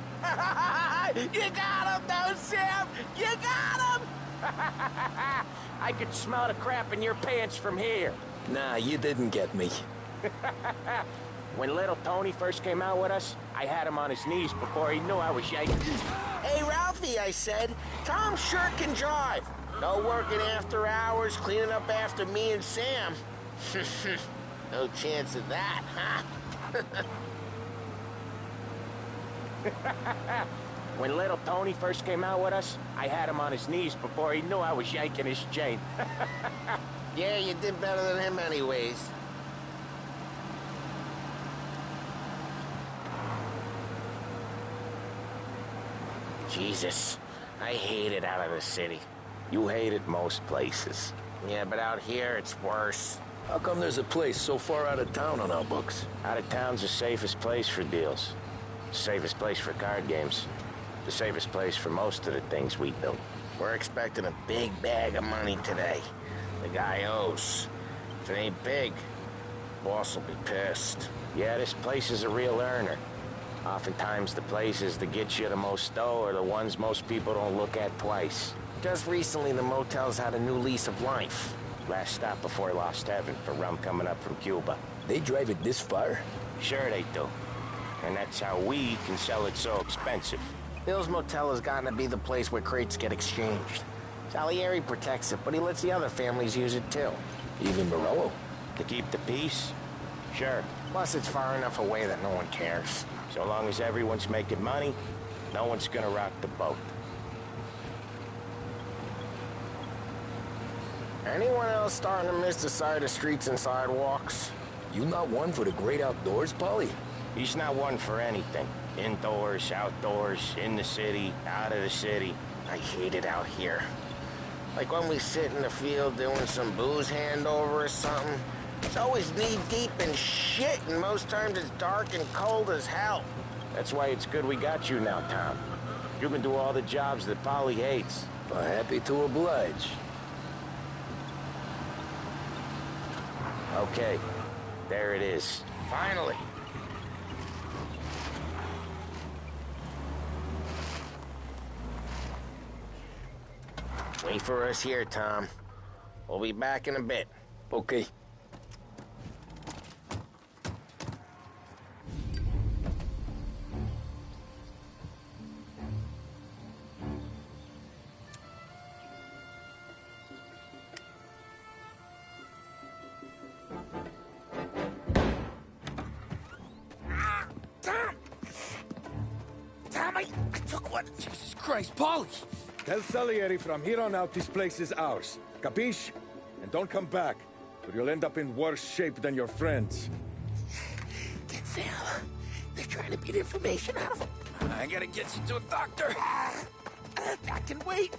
You got him, though, Sam! You got him! I could smell the crap in your pants from here. Nah, you didn't get me. When little Tony first came out with us, I had him on his knees before he knew I was yanking. Hey, Ralphie, I said, Tom sure can drive. No working after hours, cleaning up after me and Sam. No chance of that, huh? When little Tony first came out with us, I had him on his knees before he knew I was yanking his chain. Yeah, you did better than him anyways. Jesus, I hate it out of the city. You hate it most places. Yeah, but out here, it's worse. How come there's a place so far out of town on our books? Out of town's the safest place for deals. The safest place for card games. The safest place for most of the things we do. We're expecting a big bag of money today. The guy owes. If it ain't big, boss will be pissed. Yeah, this place is a real earner. Oftentimes the places that get you the most dough are the ones most people don't look at twice. Just recently, the motel's had a new lease of life. Last stop before Lost Heaven for rum coming up from Cuba. They drive it this far? Sure they do. And that's how we can sell it so expensive. Bill's Motel has gotten to be the place where crates get exchanged. Salieri protects it, but he lets the other families use it too. Even Morello? To keep the peace? Sure. Plus it's far enough away that no one cares. So long as everyone's making money, no one's gonna rock the boat. Anyone else starting to miss the side of streets and sidewalks? You not one for the great outdoors, Polly? He's not one for anything. Indoors, outdoors, in the city, out of the city. I hate it out here. Like when we sit in the field doing some booze handover or something. It's always knee-deep in shit, and most times it's dark and cold as hell. That's why it's good we got you now, Tom. You can do all the jobs that Polly hates. Well, happy to oblige. Okay, there it is. Finally. Wait for us here, Tom. We'll be back in a bit. Okay. Tom, I took one. Jesus Christ, Paulie! Tell Salieri from here on out this place is ours. Capiche? And don't come back, or you'll end up in worse shape than your friends. Get Sam. They're trying to beat information out of him. I gotta get you to a doctor. I can wait.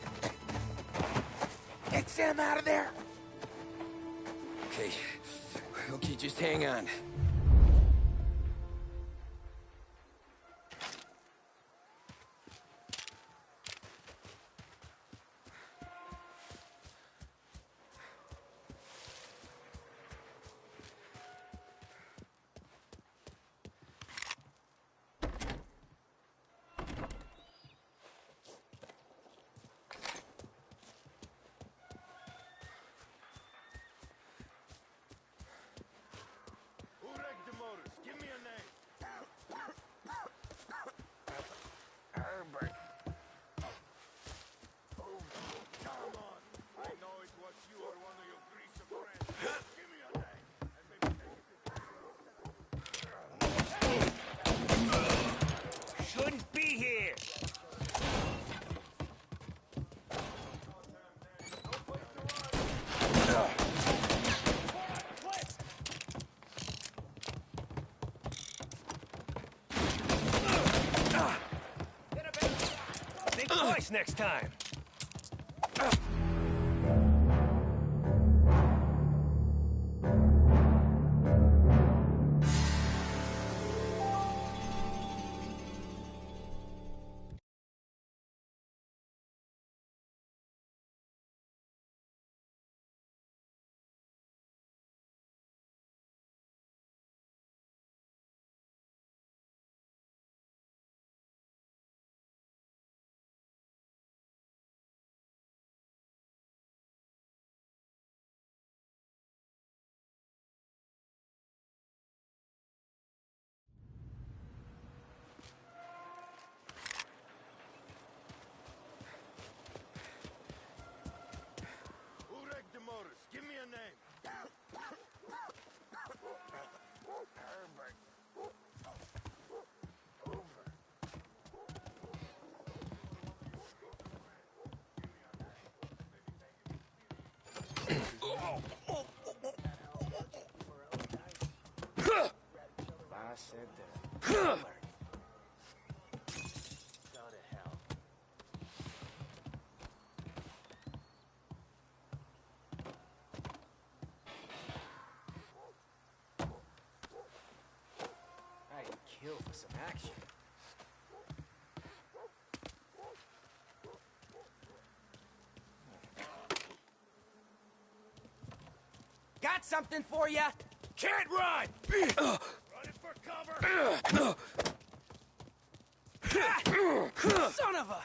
Get Sam out of there. Okay. Okay, just hang on. Who wrecked the motors? Give me a name. Herbert. Come on. I know it was you or one of your greasy friends. Give me a name. And maybe Shouldn't be here. Think twice next time. who wrecked the motors? Give me a name. Herbert. I said that. Go to hell. I'd kill for some action. Got something for ya! Can't run! Running for cover. Son of a...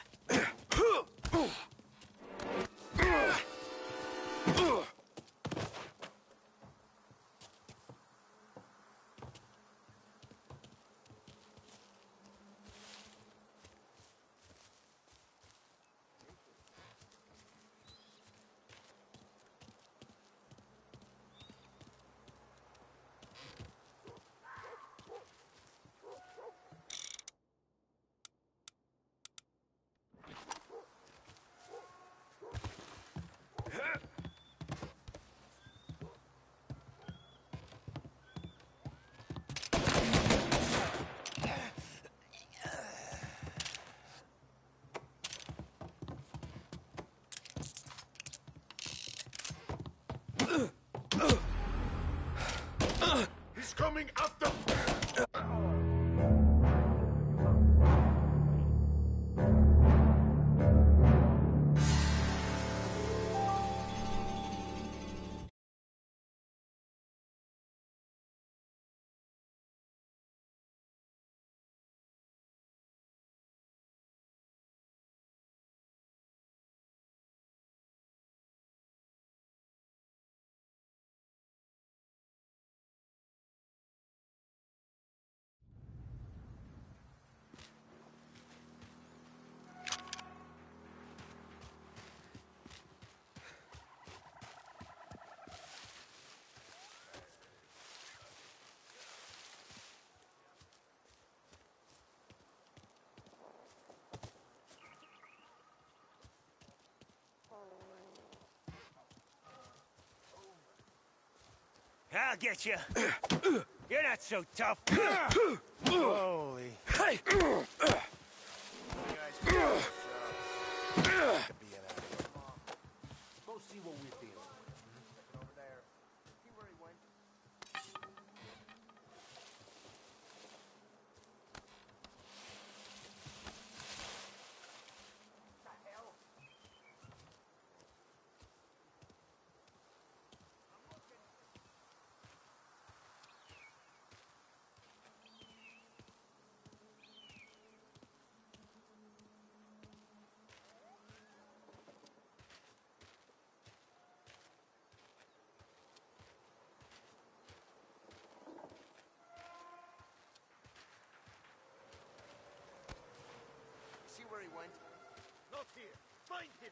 He's coming up the... I'll get you. You're not so tough. Holy. Hey! Go see what we're dealing with. Over there. See where he went? See where he went? Not here. Find him.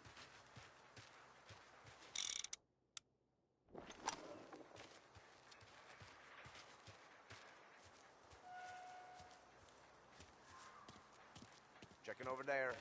Checking over there.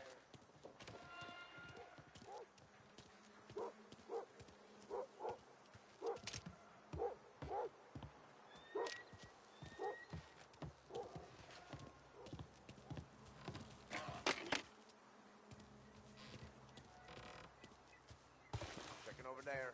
Checking over there.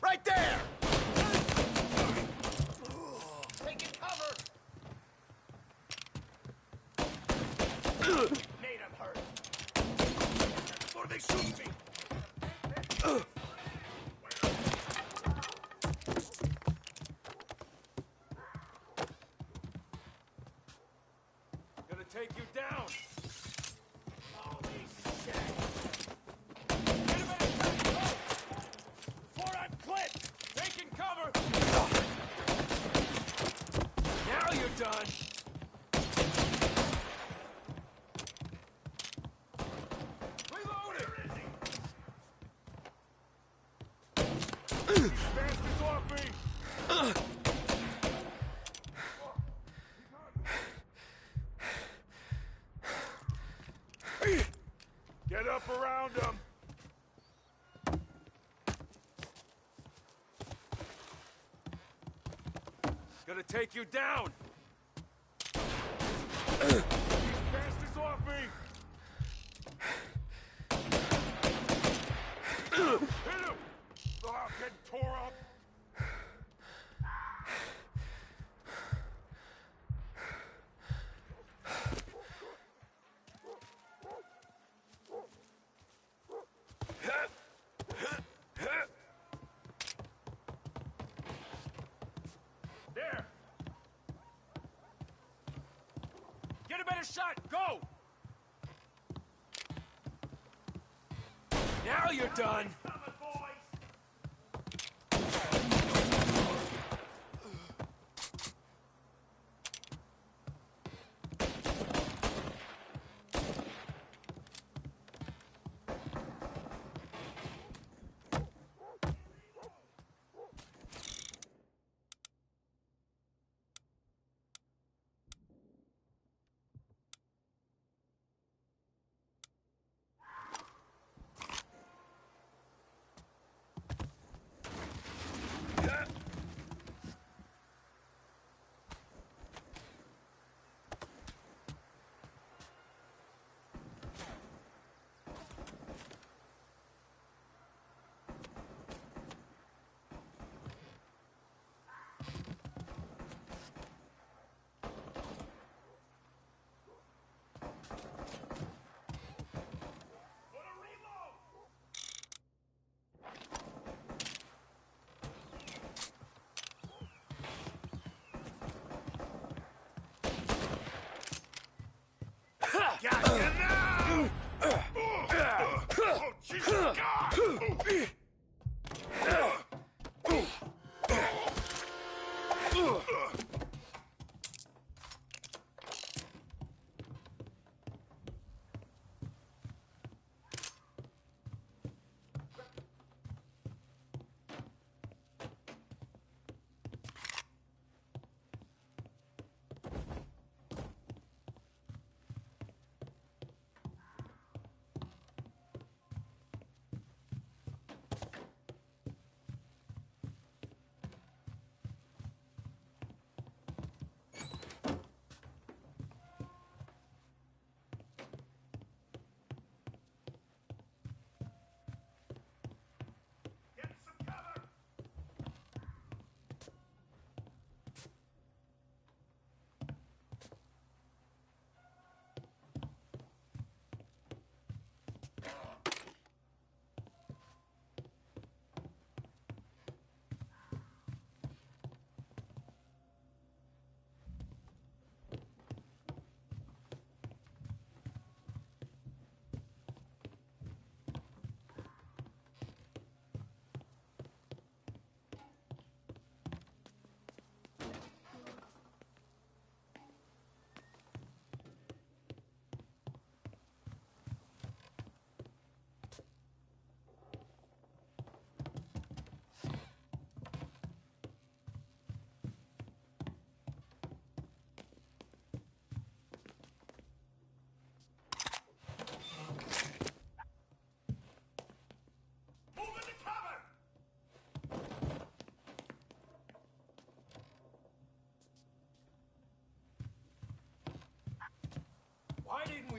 Right there! Taking cover. Made him hurt. Before they shoot me. Gonna take you down! Holy shit! Get him in a shot! Before I'm clipped! Taking cover! Now you're done! Reloading! These bastards off me! Get up around them! Gonna take you down! These bastards off me! Hit him! Oh, getting tore up! There! Get a better shot! Go! Now you're done!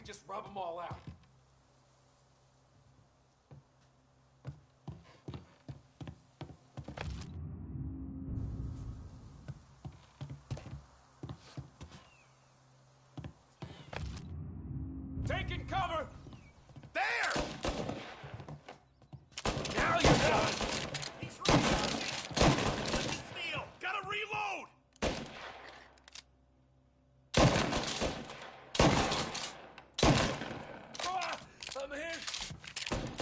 just rub them all out. Taking cover! There! Now you're done! He's reloading! Steal! Gotta reload! I'm hit!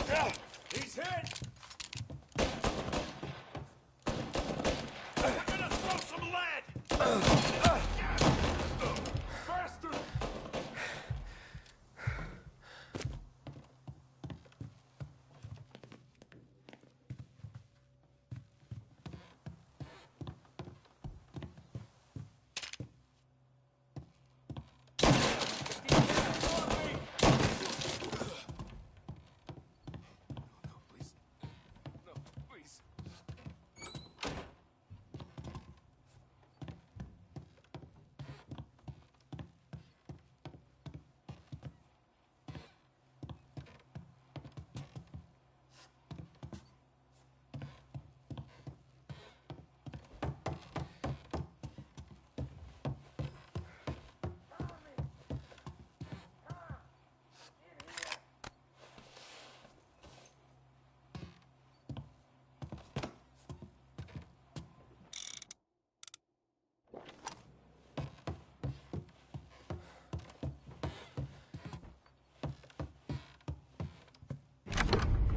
Yeah, he's hit! I'm gonna throw some lead! Faster!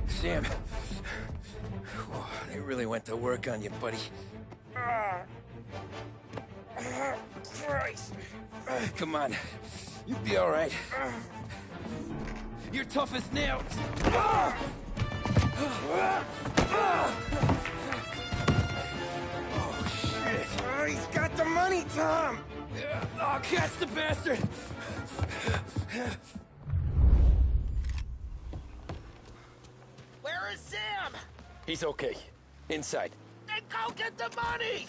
Sam. They really went to work on you, buddy. Christ. Come on. You'll be all right. You're tough as nails. Oh, shit. Oh, he's got the money, Tom. Oh, catch the bastard. Where is Sam? He's okay. Inside. Then go get the money!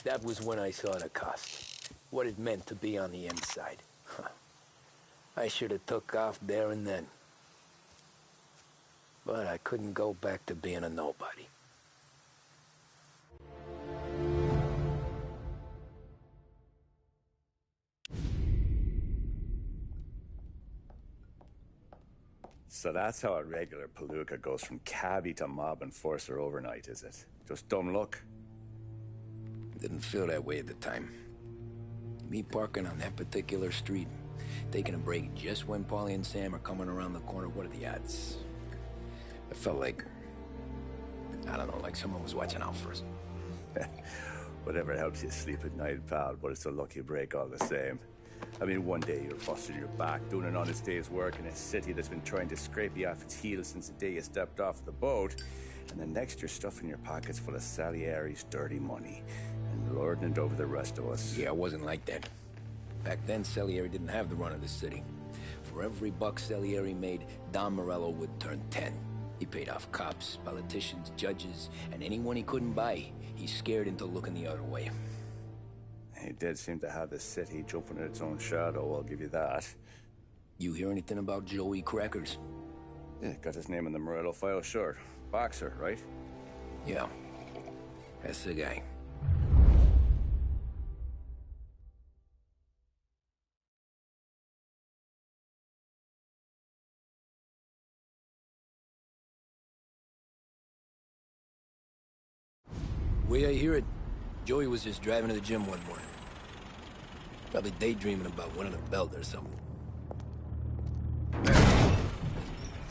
That was when I saw the cost. What it meant to be on the inside. Huh. I should have took off there and then. But I couldn't go back to being a nobody. So that's how a regular palooka goes from cabbie to mob enforcer overnight, is it? Just dumb luck? Didn't feel that way at the time. Me parking on that particular street, taking a break just when Paulie and Sam are coming around the corner, what are the odds? I felt like, I don't know, like someone was watching out for us. Whatever helps you sleep at night, pal, but it's a lucky break all the same. I mean, one day you're busting your back, doing an honest day's work in a city that's been trying to scrape you off its heels since the day you stepped off the boat, and the next you're stuffing your pockets full of Salieri's dirty money and lording it over the rest of us. Yeah, it wasn't like that. Back then, Salieri didn't have the run of the city. For every buck Salieri made, Don Morello would turn 10. He paid off cops, politicians, judges, and anyone he couldn't buy, he scared into looking the other way. He did seem to have the city jumping in its own shadow, I'll give you that. You hear anything about Joey Crackers? Yeah, got his name in the Morello file, sure. Boxer, right? Yeah, that's the guy. The way I hear it, Joey was just driving to the gym one morning. Probably daydreaming about winning a belt or something.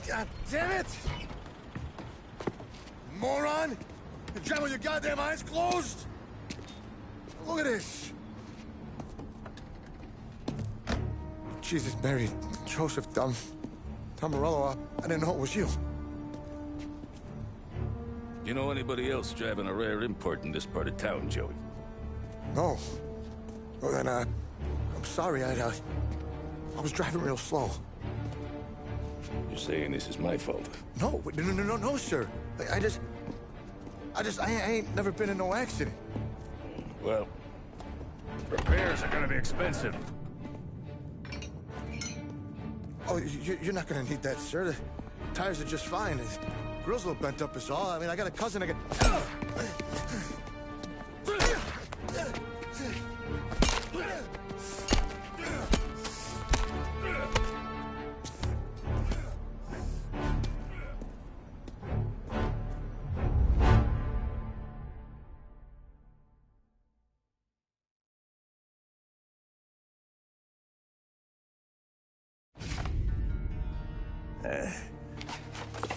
God damn it! Moron! You're driving with your goddamn eyes closed? Look at this! Jesus, Mary, Joseph, Tom Morello, I didn't know it was you. You know anybody else driving a rare import in this part of town, Joey? No. Well, then, I'm sorry, I was driving real slow. You're saying this is my fault? No, no, sir. I ain't never been in no accident. Well, repairs are gonna be expensive. Oh, you're not gonna need that, sir. The tires are just fine. The grill's a little bent up is all. I mean, I got a cousin I can...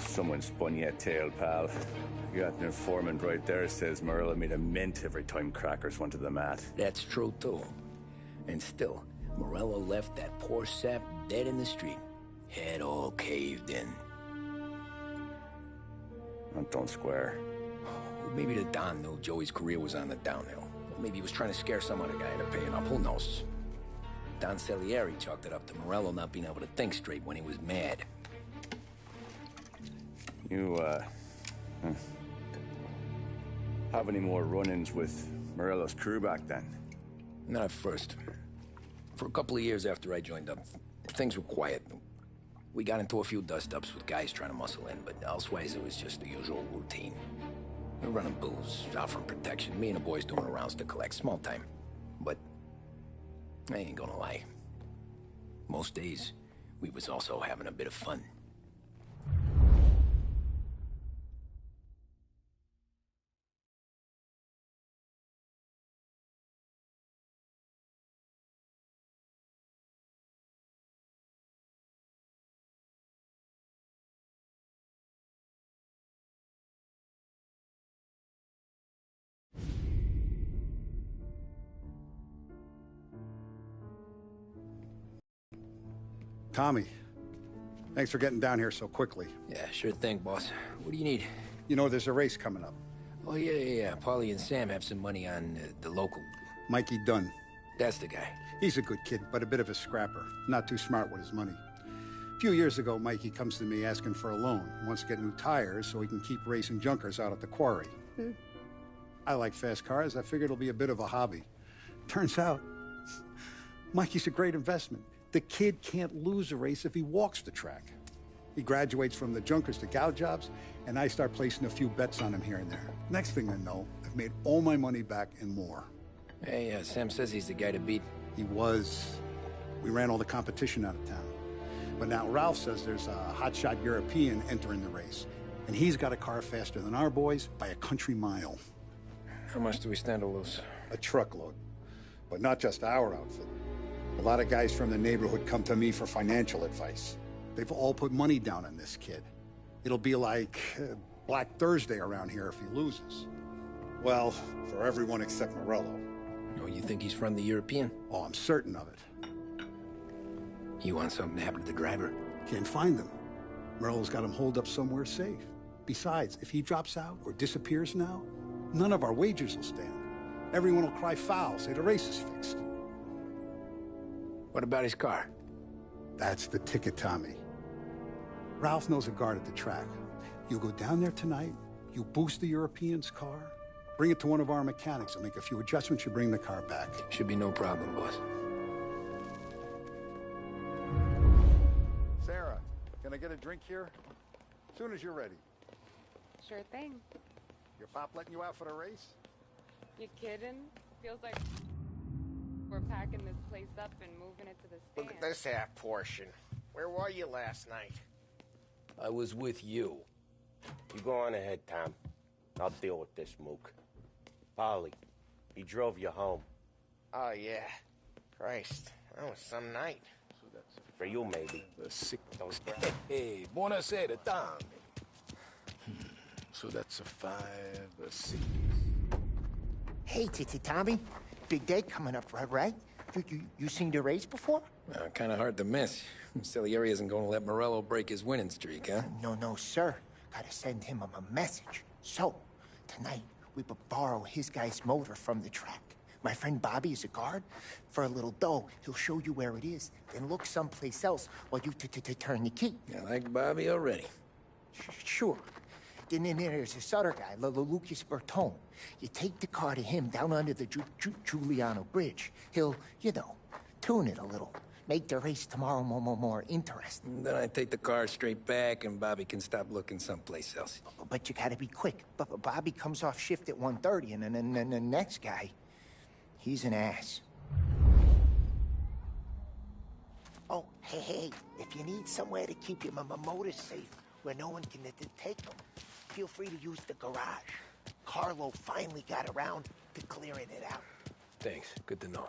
Someone spun you a tale, pal. You got an informant right there says Morello made a mint every time Crackers went to the mat. That's true, too. And still, Morello left that poor sap dead in the street. Head all caved in. That don't square. Well, maybe the Don knew Joey's career was on the downhill. Or maybe he was trying to scare some other guy into paying up. Who knows? Don Salieri chalked it up to Morello not being able to think straight when he was mad. You, have any more run-ins with Morello's crew back then? Not at first. For a couple of years after I joined up, things were quiet. We got into a few dust-ups with guys trying to muscle in, but elsewise it was just the usual routine. We were running booze, offering protection, me and the boys doing the rounds to collect, small time. But I ain't gonna lie. Most days, we was also having a bit of fun. Tommy, thanks for getting down here so quickly. Yeah, sure thing, boss. What do you need? You know, there's a race coming up. Oh, yeah. Paulie and Sam have some money on the local. Mikey Dunn. That's the guy. He's a good kid, but a bit of a scrapper. Not too smart with his money. A few years ago, Mikey comes to me asking for a loan. He wants to get new tires so he can keep racing junkers out at the quarry. I like fast cars. I figured it'll be a bit of a hobby. Turns out, Mikey's a great investment. The kid can't lose a race if he walks the track. He graduates from the junkers to gal jobs, and I start placing a few bets on him here and there. Next thing I know, I've made all my money back and more. Hey, Sam says he's the guy to beat. He was. We ran all the competition out of town. But now Ralph says there's a hotshot European entering the race. And he's got a car faster than our boys by a country mile. How much do we stand to lose? A truckload. But not just our outfit. A lot of guys from the neighborhood come to me for financial advice. They've all put money down on this kid. It'll be like Black Thursday around here if he loses. Well, for everyone except Morello. Oh, you think he's from the European? Oh, I'm certain of it. You want something to happen to the driver? Can't find him. Morello's got him holed up somewhere safe. Besides, if he drops out or disappears now, none of our wagers will stand. Everyone will cry foul, say the race is fixed. What about his car? That's the ticket, Tommy. Ralph knows a guard at the track. You go down there tonight, you boost the European's car, bring it to one of our mechanics, and make a few adjustments, you bring the car back. Should be no problem, boss. Sarah, can I get a drink here? As soon as you're ready. Sure thing. Your pop letting you out for the race? You kidding? Feels like we're packing this place up and moving it to the stand. Look at this half portion. Where were you last night? I was with you. You go on ahead, Tom. I'll deal with this mook. Polly, he drove you home. Oh, yeah. Christ, that was some night. For you, maybe. Those Hey, buonasera, Tom. So that's a 5, a 6. Hey, Tommy. Big day coming up, right? You seen the race before? Kind of hard to miss. Salieri isn't going to let Morello break his winning streak, huh? No, sir. Gotta send him a message. So, tonight, we borrow his guy's motor from the track. My friend Bobby is a guard. For a little dough, he'll show you where it is, then look someplace else while you turn the key. I like Bobby already. Sure. Then there's this other guy, Lucas Bertone. You take the car to him down under the Giuliano Bridge. He'll, tune it a little. Make the race tomorrow more interesting. Then I take the car straight back and Bobby can stop looking someplace else. But you gotta be quick. But Bobby comes off shift at 1:30, and then the next guy, he's an ass. Oh, hey, if you need somewhere to keep your motor safe, where no one can take them, feel free to use the garage. Carlo finally got around to clearing it out. Thanks. Good to know.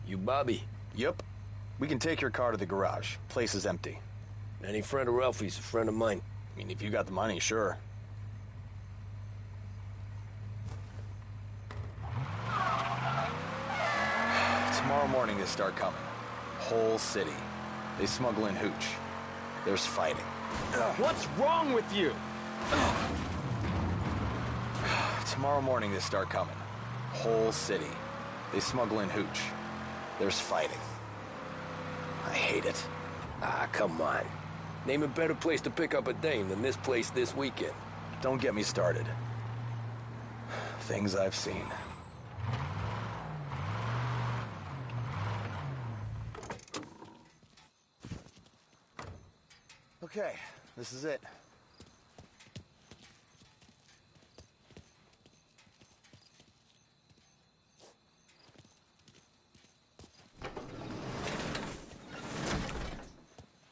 You Bobby? Yep. We can take your car to the garage. Place is empty. Any friend of Ralphie's a friend of mine. I mean, if you got the money, sure. Tomorrow morning they start coming. Whole city. They smuggle in hooch. There's fighting. What's wrong with you? Tomorrow morning they start coming. Whole city. They smuggle in hooch. There's fighting. I hate it. Ah, come on. Name a better place to pick up a dame than this place this weekend. Don't get me started. Things I've seen. Okay, this is it.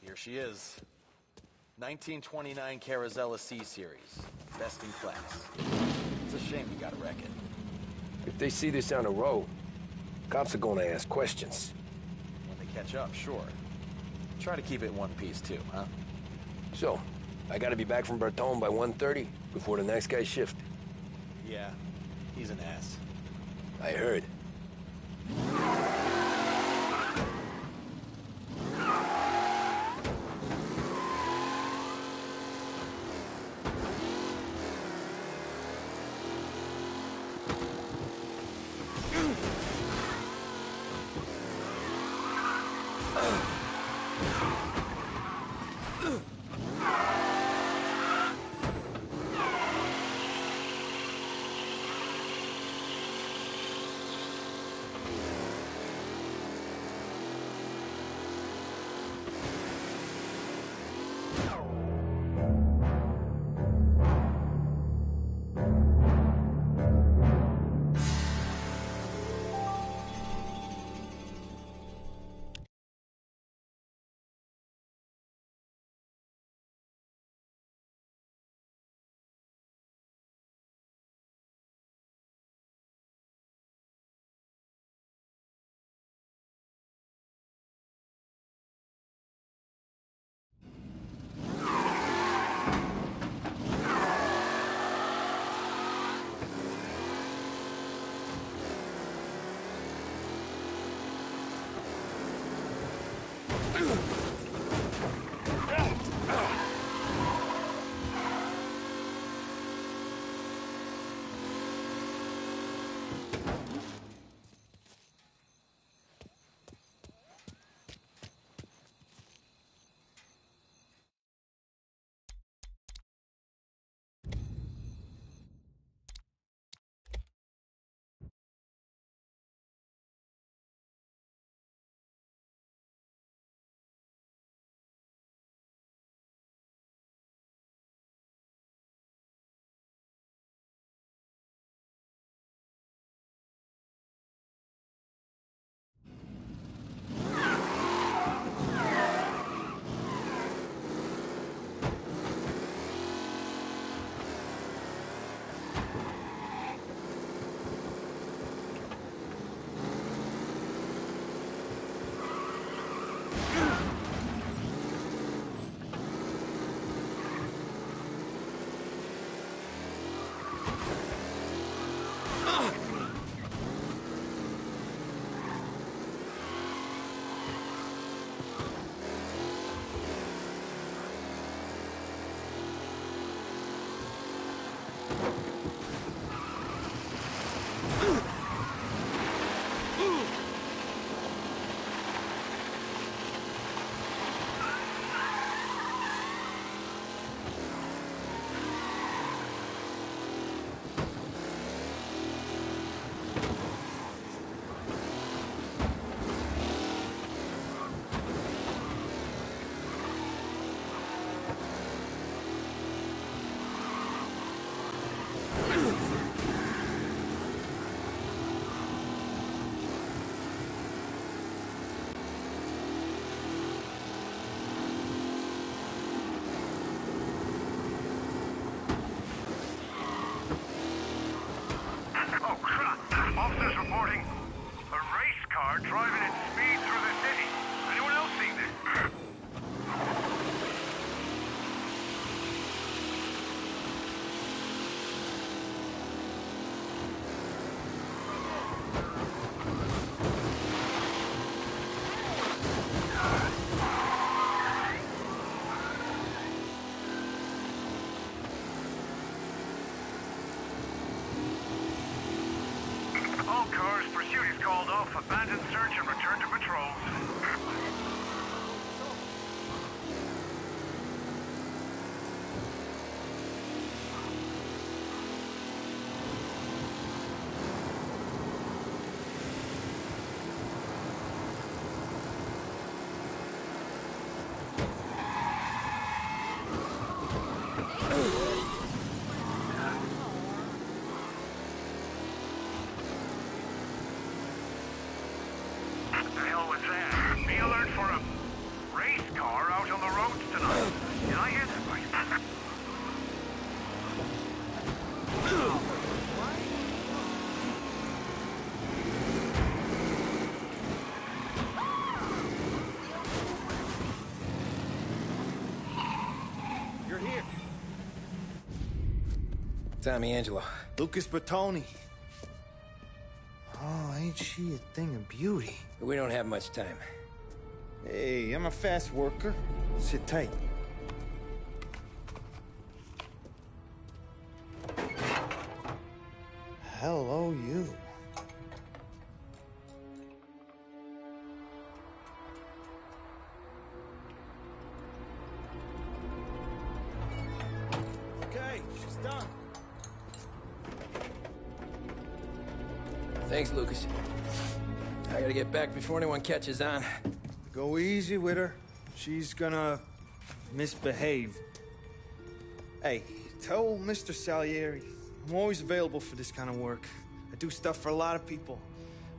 Here she is. 1929 Carazella C-Series. Best in class. It's a shame you gotta wreck it. If they see this on the road, cops are gonna ask questions. When they catch up, sure. Try to keep it in one piece, too, huh? So, I gotta be back from Bertone by 1:30 before the next guy shift. Yeah, he's an ass. I heard. Officers reporting a race car driving at speed through the city. Anyone else seen this? All cars, pursuit is called off. Abandon search and return to patrols. Tommy Angelo? Lucas Bertoni. Oh, ain't she a thing of beauty? We don't have much time. Hey, I'm a fast worker. Sit tight. Hello, you. Okay, she's done. Thanks, Lucas. I gotta get back before anyone catches on. Go easy with her. She's gonna misbehave. Hey, tell Mr. Salieri I'm always available for this kind of work. I do stuff for a lot of people,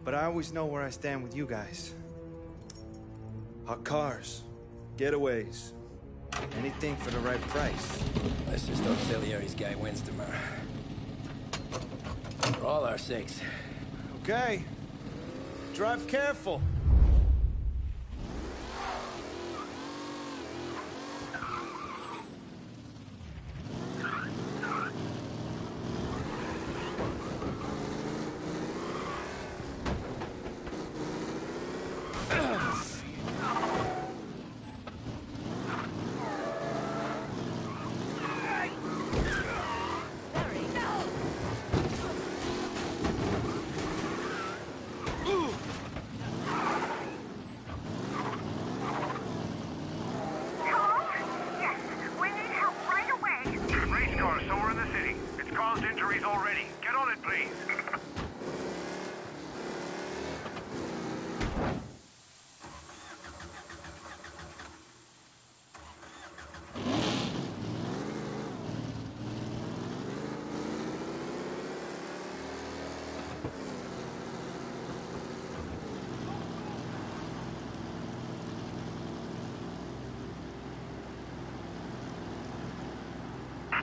but I always know where I stand with you guys. Hot cars, getaways, anything for the right price. Let's just hope Salieri's guy wins tomorrow. For all our sakes. Okay. Drive careful.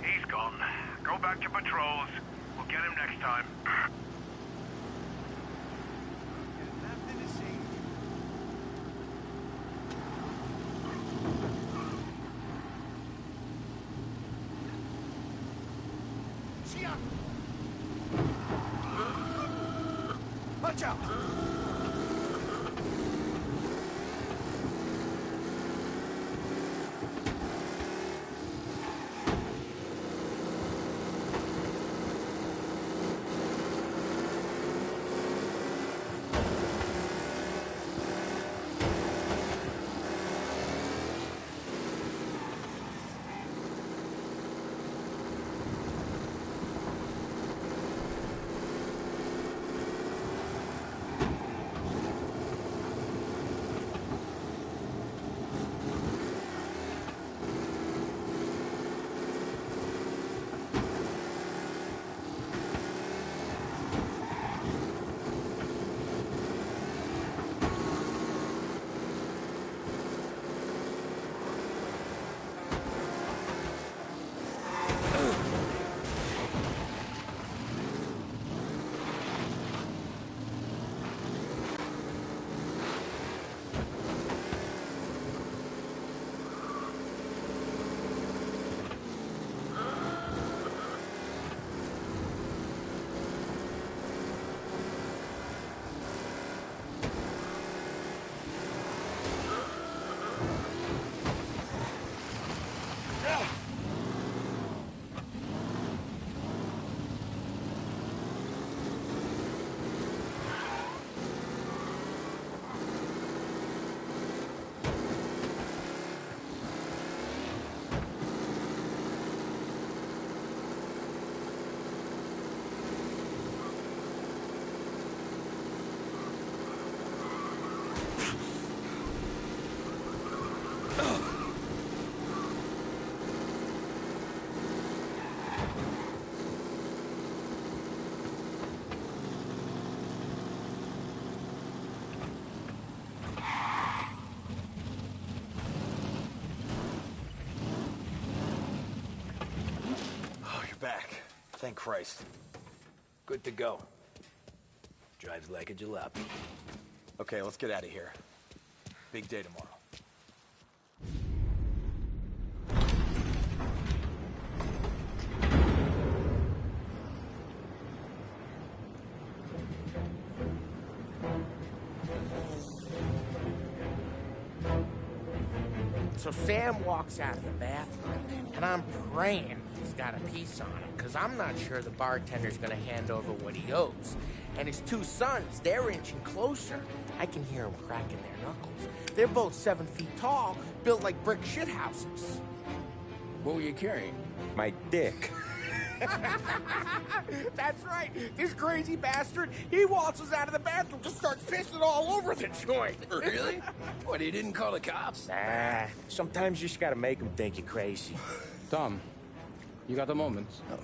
He's gone. Go back to patrols. We'll get him next time. Watch out! Back. Thank Christ. Good to go. Drives like a jalopy. Okay, let's get out of here. Big day tomorrow. So Sam walks out of the bathroom, and I'm praying he's got a piece on him, because I'm not sure the bartender's going to hand over what he owes. And his two sons, they're inching closer. I can hear them cracking their knuckles. They're both 7 feet tall, built like brick shithouses. What were you carrying? My dick. That's right. This crazy bastard, he waltzes out of the bathroom, just starts pissing all over the joint. Really? What, he didn't call the cops? Nah, sometimes you just gotta make them think you're crazy. Tom, you got a moment? Oh.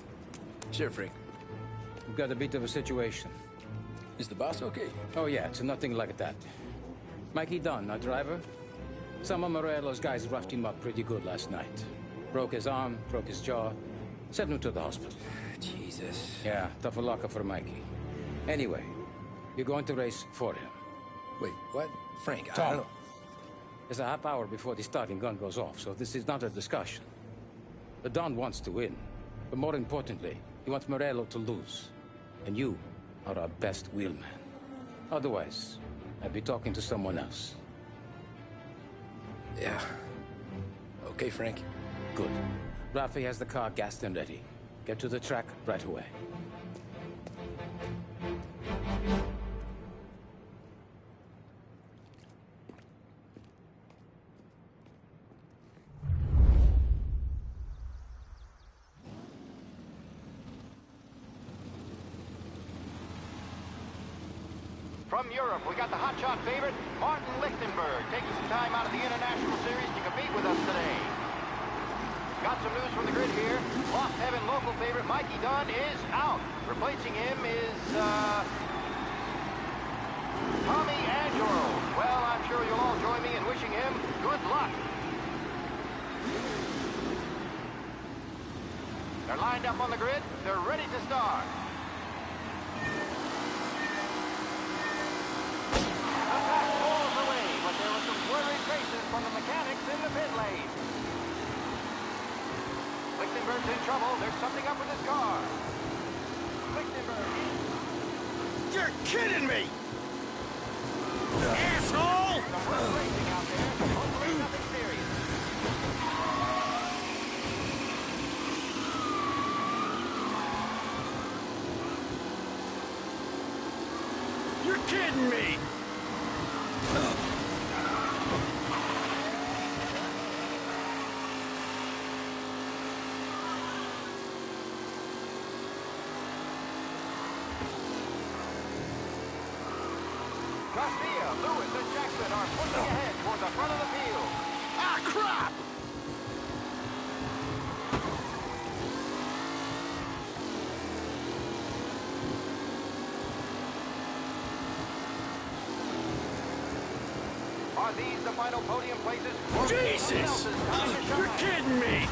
Sure, Frank. We've got a bit of a situation. Is the boss okay? Oh, yeah, it's nothing like that. Mikey Dunn, our driver. Some of Morello's guys roughed him up pretty good last night. Broke his arm, broke his jaw. Sent him to the hospital. Jesus. Yeah, tough luck for Mikey. Anyway, you're going to race for him. Wait, what? Frank, I Tom, don't know. it's a half hour before the starting gun goes off, so this is not a discussion. The Don wants to win, but more importantly, he wants Morello to lose. And you are our best wheelman. Otherwise, I'd be talking to someone else. Yeah. Okay, Frank. Good. Rafi has the car gassed and ready. Get to the track right away. From Europe, we got the hotshot favorite, Martin Lichtenberg, taking some time out of the International Series to compete with us today. Got some news from the grid here. Lost Heaven local favorite Mikey Dunn is out. Replacing him is, Tommy Angelo. Well, I'm sure you'll all join me in wishing him good luck. They're lined up on the grid. They're ready to start. The pack pulls away, but there were some worried faces from the mechanics in the pit lane. Lichtenberg's in trouble. There's something up with his car. Lichtenberg is... You're kidding me! Asshole! Some rough racing out there. Hopefully nothing serious. You're kidding me! Garcia, Lewis, and Jackson are pushing ahead toward the front of the field. Ah, crap! Are these the final podium places? Jesus! You're kidding me!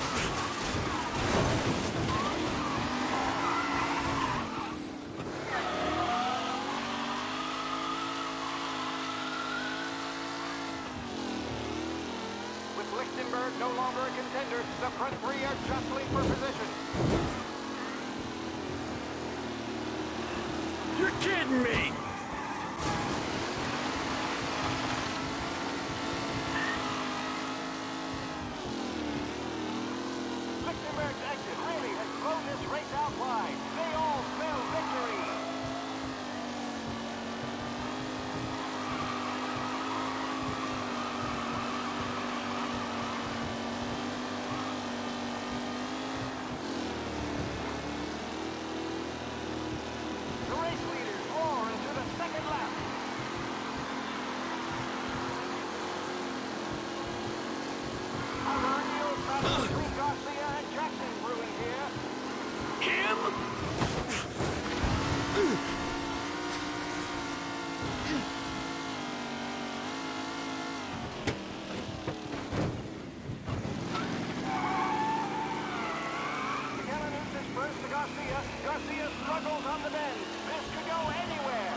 With Lichtenberg no longer a contender, the front three are jostling for position. You're kidding me! Lichtenberg's exit really has blown this race out wide. They all spell victory. The race leaders roar into the second lap. A real battle between Garcia and Jackson brewing here. Him? McKellen is first to Garcia. Garcia struggles on the bend. This could go anywhere.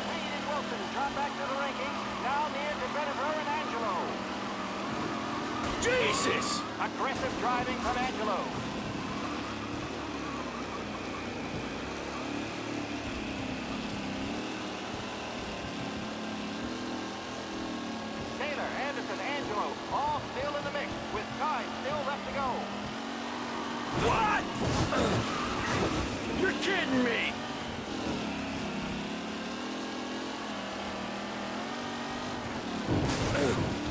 Reed and Wilson drop back to the rankings. Now near to Bennifer and Angelo. Jesus! Aggressive driving from Angelo. Taylor, Anderson, Angelo, all still in the mix, with time still left to go. What? You're kidding me!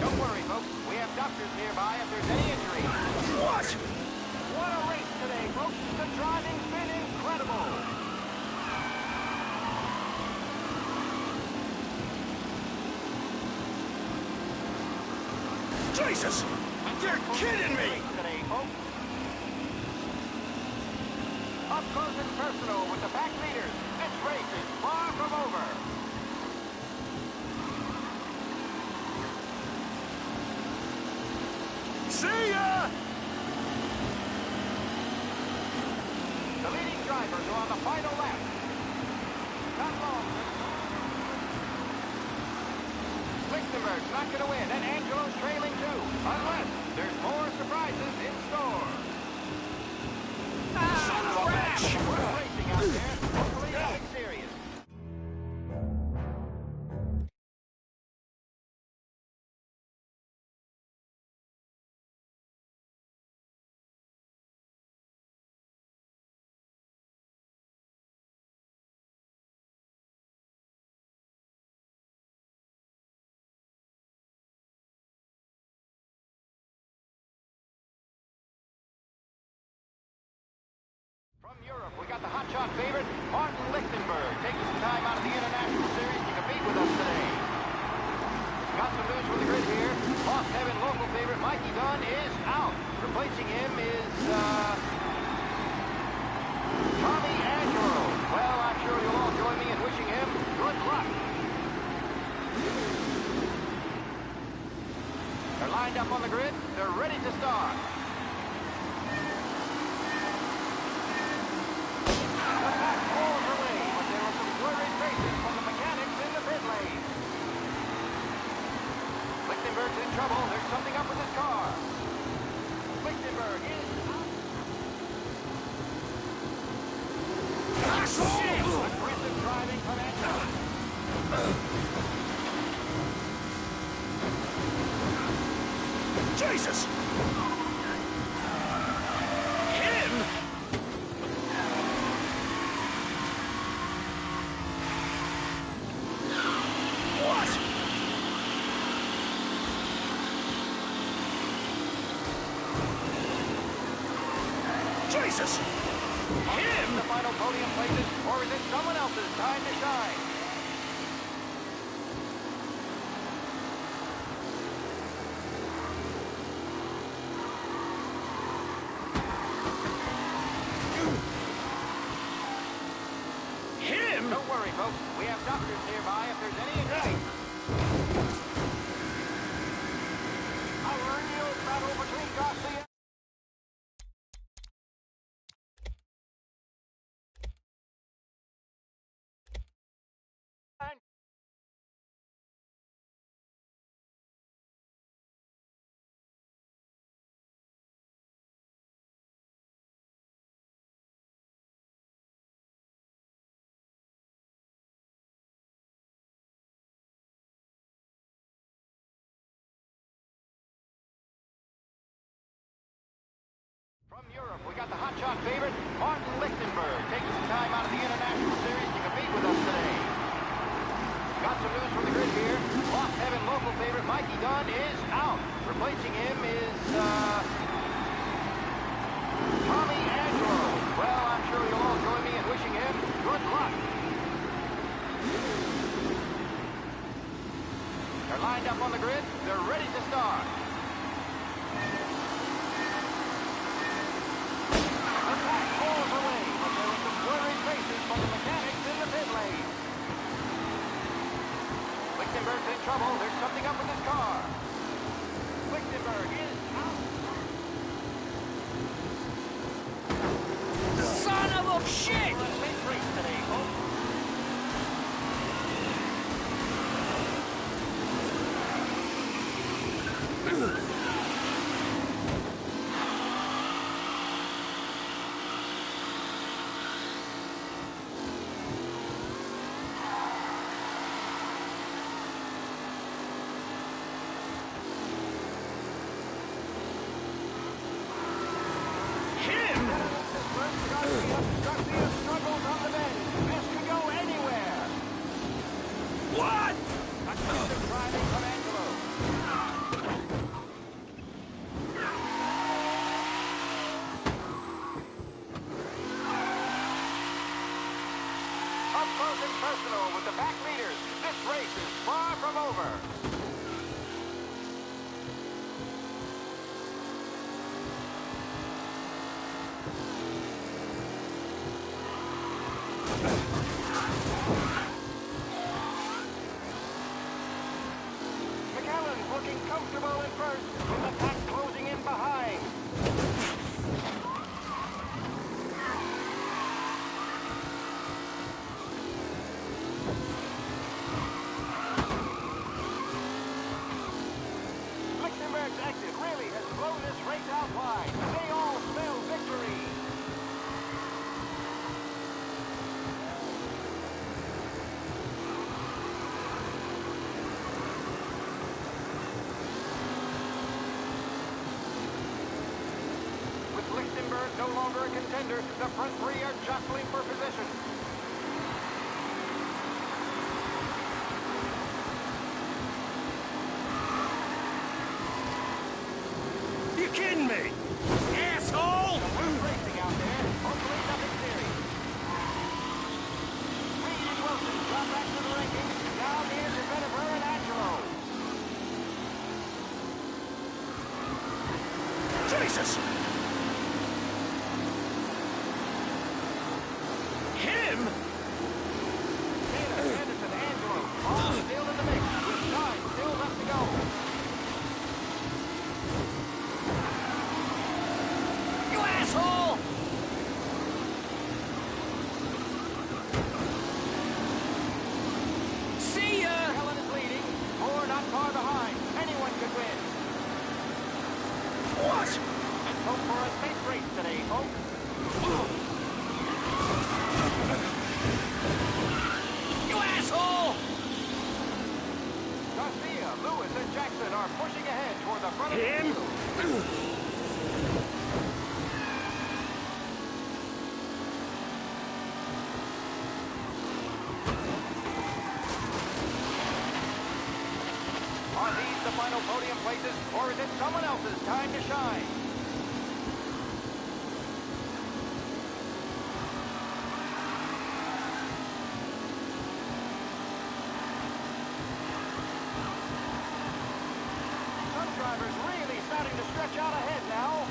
Don't worry, folks. We have doctors nearby if there's any injury. What? What a race today, folks. The driving's been incredible. Jesus! You're kidding me! Today, folks. Up close and personal with the pack leaders. This race is far from over. See ya! The leading drivers are on the final lap. Not long. Lichtenberg's not going to win, and Angelo's trailing too. Unless there's more surprises in store. Son of a bitch! We're racing out there. Hopefully nothing serious. From Europe, we got the hotshot favorite, Martin Lichtenberg, taking some time out of the International Series to compete with us today. Got some news from the grid here. Lost Heaven local favorite Mikey Dunn is out. Replacing him is, Tommy Angelo. Well, I'm sure you'll all join me in wishing him good luck. They're lined up on the grid. They're ready to start. Lichtenberg's in trouble. There's something up with his car. Lichtenberg is out. Aggressive driving from Angelo. Jesus! Him? What? Jesus! Him? The final podium places, or is it someone else's time to shine? Him? Don't worry, folks. We have doctors nearby if there's any injury. A real battle between Garcia. From Europe, we got the hotshot favorite, Martin Lichtenberg, taking some time out of the International Series to compete with us today. Got some news from the grid here. Lost Heaven local favorite Mikey Dunn is out. Replacing him is, Tommy Angelo. Well, I'm sure you'll all join me in wishing him good luck. They're lined up on the grid. They're ready to start. Lichtenberg's in trouble. There's something up with his car. Lichtenberg is out. Son of a shit! Big race today, folks. What? Aggressive driving from Angelo. Up close and personal with the back leaders. This race is far from over. McAllen's looking comfortable in first, with the pack closing in behind. Lichtenberg's exit really has blown this race out wide. They all smell victory. With Lichtenberg no longer a contender, the front three are jostling for position. You kidding me? Asshole! Racing out there. Hopefully nothing serious. Reed and Wilson drop back to the rankings. Now here's Venneber and Angelo. Jesus! Him? Taylor, Anderson, Angelo, all still in the mix, with time still left to go. You asshole! See ya! Helen is leading, or not far behind. Anyone could win. What? Let's hope for a safe race today, folks. You asshole! Garcia, Lewis, and Jackson are pushing ahead toward the front of the Him? field. Are these the final podium places, or is it someone else's time to shine? Some drivers really starting to stretch out ahead now.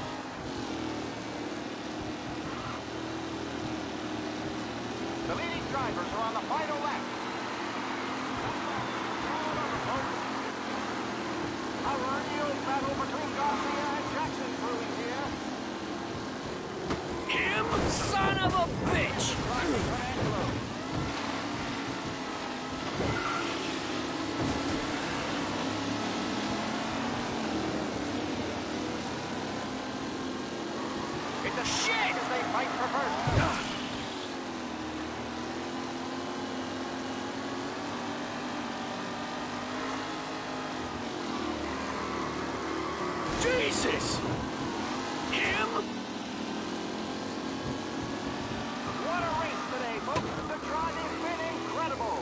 The leading drivers are on the final lap. A real battle between Garcia and Jackson brewing here. Him? Son of a bitch! It's a shit as they fight for first. Jesus! Him? What a race today, folks. The driving's been incredible.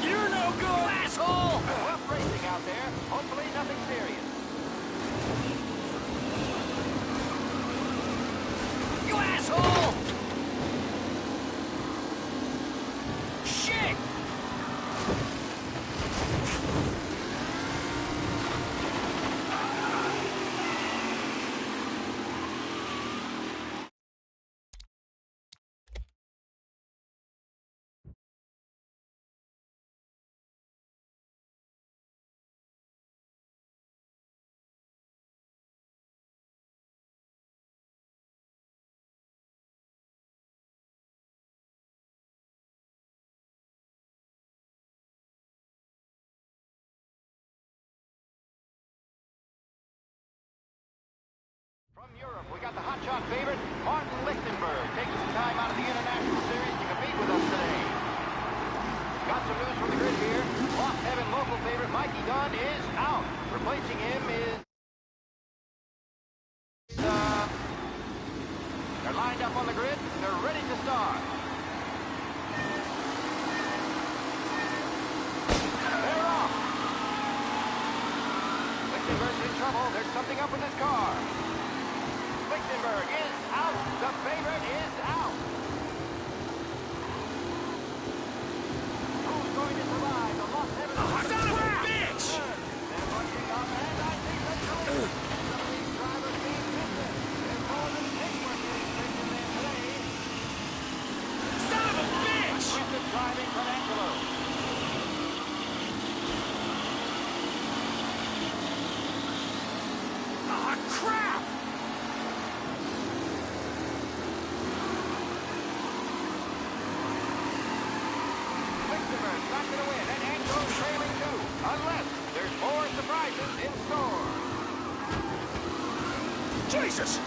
You're no good, asshole! Rough racing out there. Hopefully nothing serious. You asshole! Shit! From Europe, we got the hotshot favorite, Martin Lichtenberg, taking some time out of the International Series to compete with us today. Got some news favorite Mikey Dunn is out. Replacing him is... They're lined up on the grid. They're ready to start. They're off. Lichtenberg's in trouble. There's something up with his car. Lichtenberg is out. The favorite is out. Who's going to survive the Lost Heaven? Son of a bitch! They're rushing up, and I think that's true. Some of these drivers being business. There's more than 6 were getting taken there today. Son of a bitch! Aggressive driving from Angelo. Ah, crap! Lichtenberg's not going to win, and Angelo's trailing too. Unless there's more surprises in store. Jesus!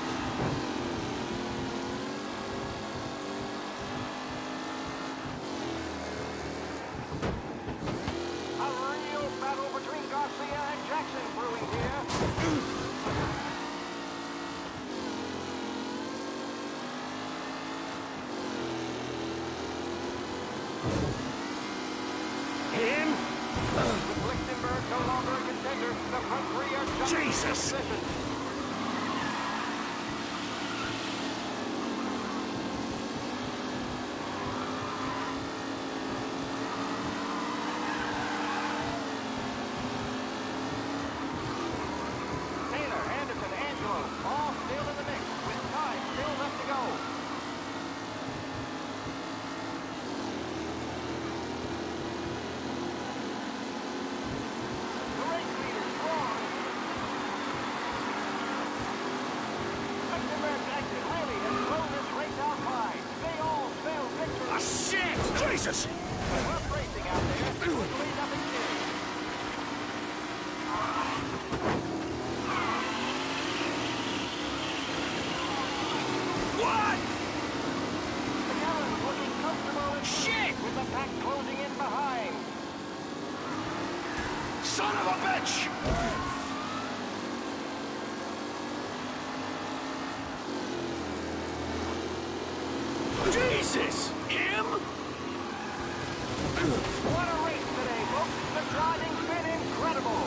A real battle between Garcia and Jackson brewing here. Him? With Lichtenberg no longer a contender, the front three are jumping Jesus! into position. Taylor, Anderson, Angelo, all still in the mix, with time still left to go. The race leader, strong. Lichtenberg's exit really has blown this race out wide. They all spell victory. Ah, shit! Jesus! Rough racing out there. Hopefully nothing serious. What? McAllen's looking comfortable and Shit! with the pack closing in behind. Son of a bitch! Jesus! Him? What a race today, folks. The driving's been incredible.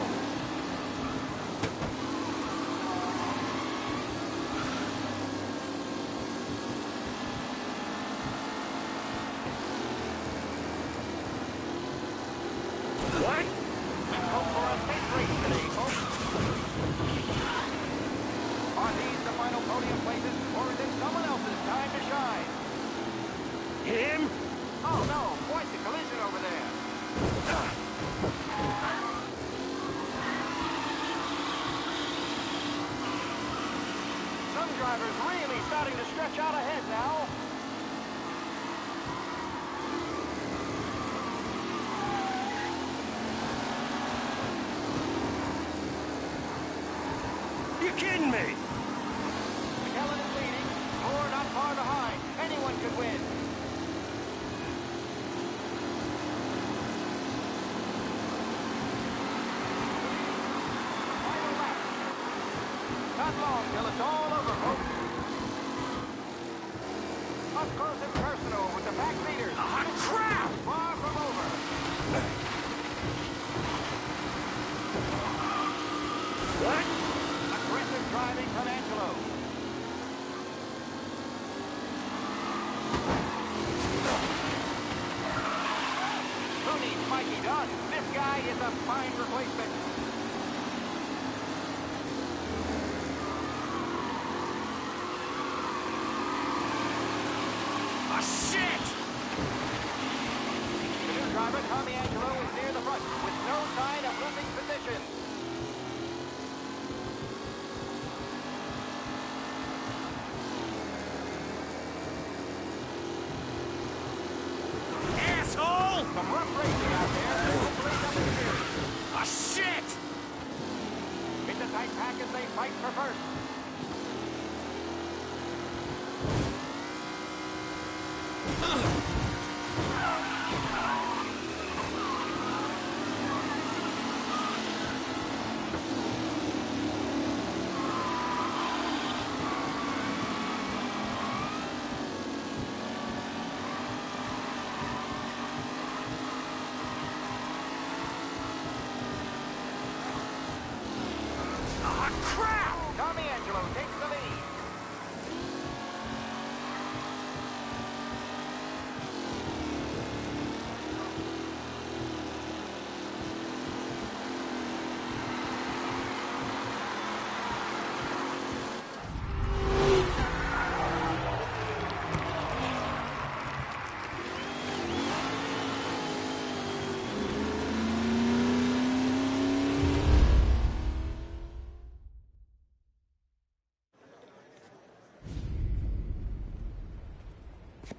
What? Let's hope for a safe race today, folks. Are these the final podium places, or is it someone else's time to shine? Him? Oh no, quite the collision over there. Some drivers really starting to stretch out ahead now. You kidding me? McAllen is leading, or not far behind. Anyone could win. Final lap. Not long till it's all over, folks. Up close and personal with the pack leaders. Ah, crap! Far from over. What? Aggressive driving from Angelo. Who needs Mikey Dunn? This guy is a fine replacement. Ah, shit! The new driver, Tommy Angelo, is near the front with no sign of losing position. Asshole! Some rough racing out there. Hopefully nothing serious. Ah, shit! crap! Tommy Angelo takes the lead.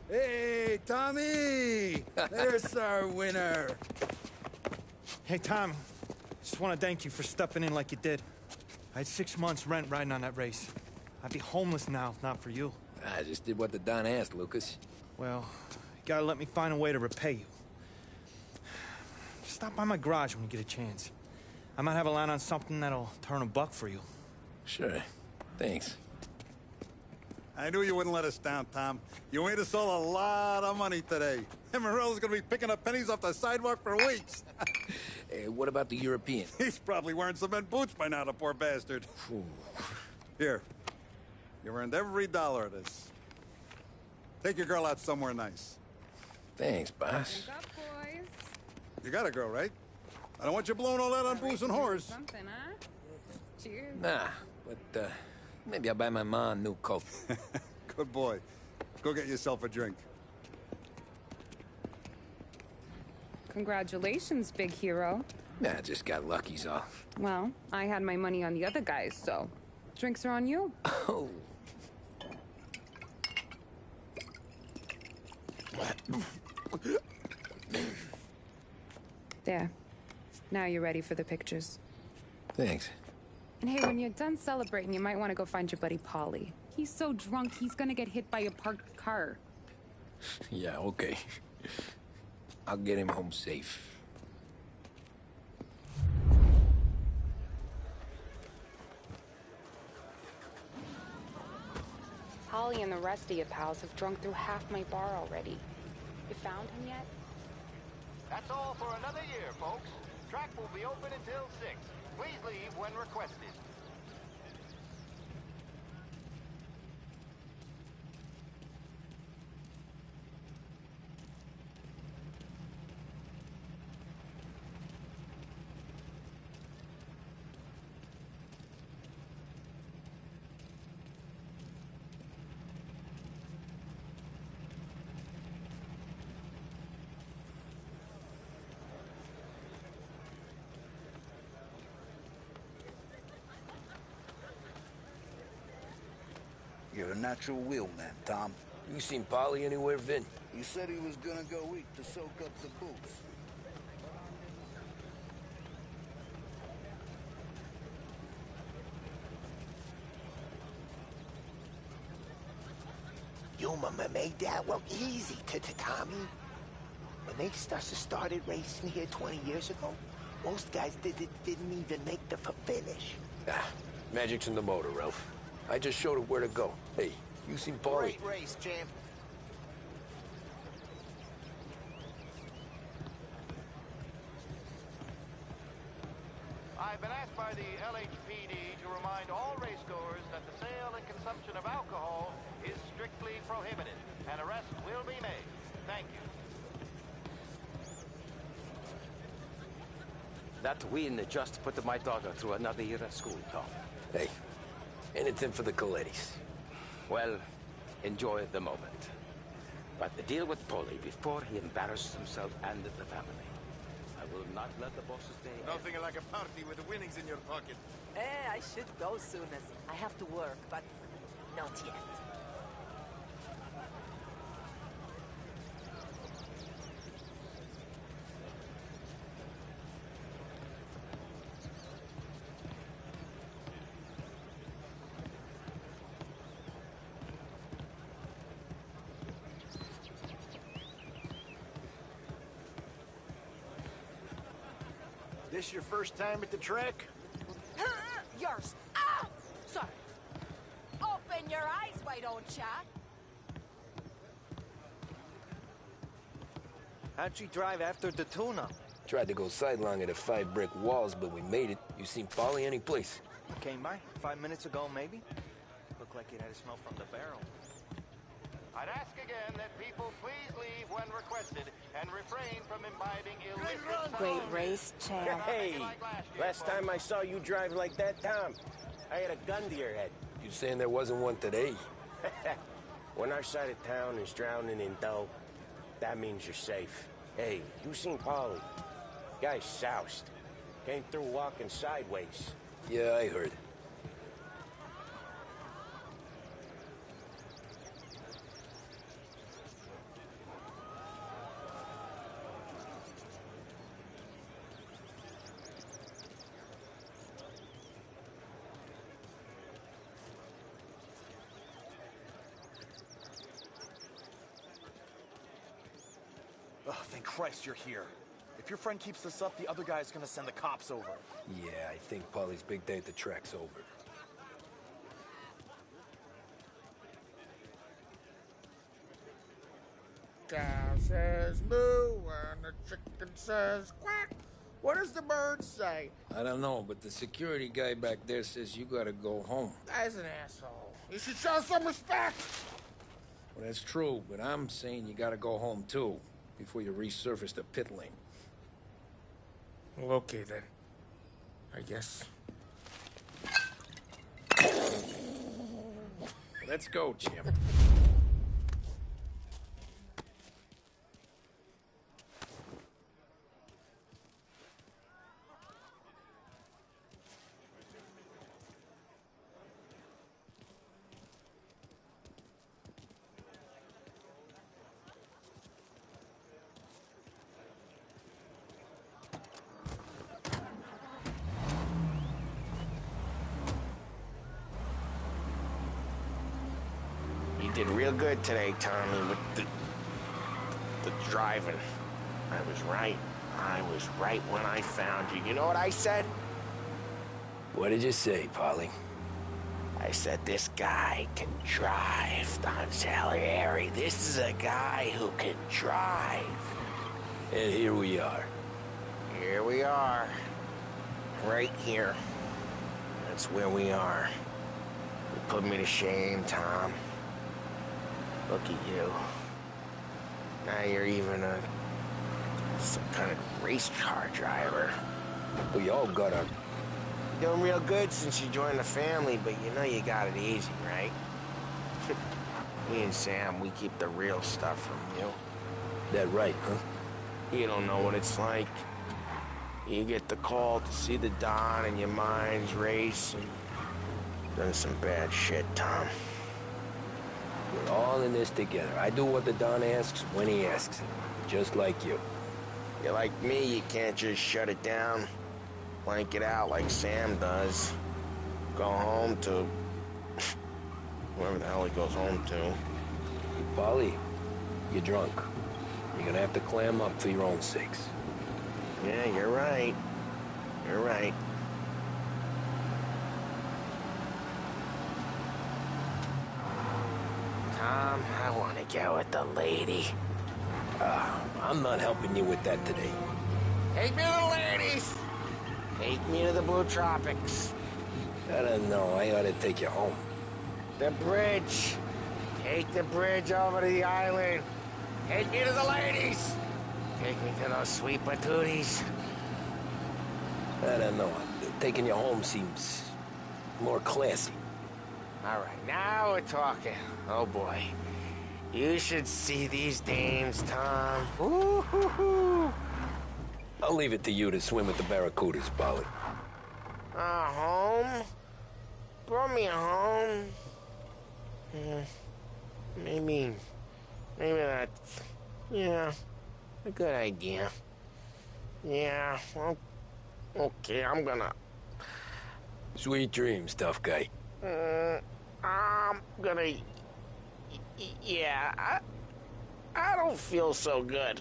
Hey, Tommy! There's our winner. Hey, Tom. Just want to thank you for stepping in like you did. I had 6 months rent riding on that race. I'd be homeless now if not for you. I just did what the Don asked, Lucas. Well, you gotta let me find a way to repay you. Stop by my garage when you get a chance. I might have a line on something that'll turn a buck for you. Sure. Thanks. I knew you wouldn't let us down, Tom. You made us all a lot of money today. And Morello's gonna be picking up pennies off the sidewalk for weeks. Hey, what about the European? He's probably wearing cement boots by now, the poor bastard. Here. You earned every dollar of this. Take your girl out somewhere nice. Thanks, boss. Drink up, boys. You got a girl, right? I don't want you blowing all that on booze and whores. Something, huh? Cheers. Nah, but, maybe I'll buy my mom a new coat. Good boy. Go get yourself a drink. Congratulations, big hero. Nah, just got lucky's off. Well, I had my money on the other guys, so drinks are on you. Oh. There. Now you're ready for the pictures. Thanks. And hey, when you're done celebrating, you might want to go find your buddy Paulie. He's so drunk, he's gonna get hit by a parked car. Yeah, okay. I'll get him home safe. Holly and the rest of your pals have drunk through half my bar already. You found him yet? That's all for another year, folks. Track will be open until 6. Please leave when requested. You're a natural wheelman, Tom. You seen Polly anywhere, Vin? He said he was gonna go eat to soak up the booze. Your mama made that look easy to Tommy. When they started racing here 20 years ago, most guys didn't even make the finish. Ah, magic's in the motor, Ralph. I just showed her where to go. Hey, you seen Polly? Great race, champ. I've been asked by the LHPD to remind all racegoers that the sale and consumption of alcohol is strictly prohibited. An arrest will be made. Thank you. That win just put my daughter through another year at school, Tom. Hey, anything for the Colettis. Well, enjoy the moment. But deal with Polly before he embarrasses himself and the family. I will not let the bosses stay. Nothing like a party with the winnings in your pocket. I should go soon as I have to work, but not yet. This your first time at the track? Yours. Ah! Sorry. Open your eyes, why don't ya? How'd you drive after the tuna? Tried to go sidelong at the 5 brick walls, but we made it. You seen Polly any place? Came by 5 minutes ago, maybe. Looked like it had a smell from the barrel. I'd ask again that people please leave when requested and refrain from imbibing illicit Great race, champ. Hey, last time I saw you drive like that, Tom, I had a gun to your head. You saying there wasn't one today? When our side of town is drowning in dough, that means you're safe. Hey, you seen Paulie? Guy's soused. Came through walking sideways. Yeah, I heard. Oh, thank Christ you're here. If your friend keeps this up, the other guy's gonna send the cops over. Yeah, I think Paulie's big day at the track's over. Cow says moo and the chicken says quack. What does the bird say? I don't know, but the security guy back there says you gotta go home. Guy's an asshole. You should show some respect. Well, that's true, but I'm saying you gotta go home too, before you resurface the pit lane. Well, okay then. I guess. Let's go, Jim. You did real good today, Tommy, with the driving. I was right. I was right when I found you. You know what I said? What did you say, Paulie? I said, this guy can drive, Don Salieri. This is a guy who can drive. And here we are. Here we are. Right here. That's where we are. You put me to shame, Tom. Look at you. Now you're even some kind of race car driver. We all got our... Doing real good since you joined the family, but you know you got it easy, right? Me and Sam, we keep the real stuff from you. That right, huh? You don't know what it's like. You get the call to see the Don and your mind's race and done some bad shit, Tom. We're all in this together. I do what the Don asks when he asks it. Just like you. You're like me, you can't just shut it down, blank it out like Sam does. Go home to... whoever the hell he goes home to. Paulie, you're drunk. You're gonna have to clam up for your own sakes. Yeah, you're right. You're right. Tom, I want to go with the lady. I'm not helping you with that today. Take me to the ladies! Take me to the Blue Tropics. I don't know. I ought to take you home. The bridge. Take the bridge over to the island. Take me to the ladies. Take me to those sweet patooties. I don't know. Taking you home seems more classy. All right, now we're talking. Oh, boy. You should see these dames, Tom. Woo-hoo-hoo. I'll leave it to you to swim with the barracudas, Paulie. Home? Brought me home. Maybe that's, yeah, a good idea. Yeah, well, okay, I'm gonna... Sweet dreams, tough guy. I'm gonna... Yeah, I don't feel so good.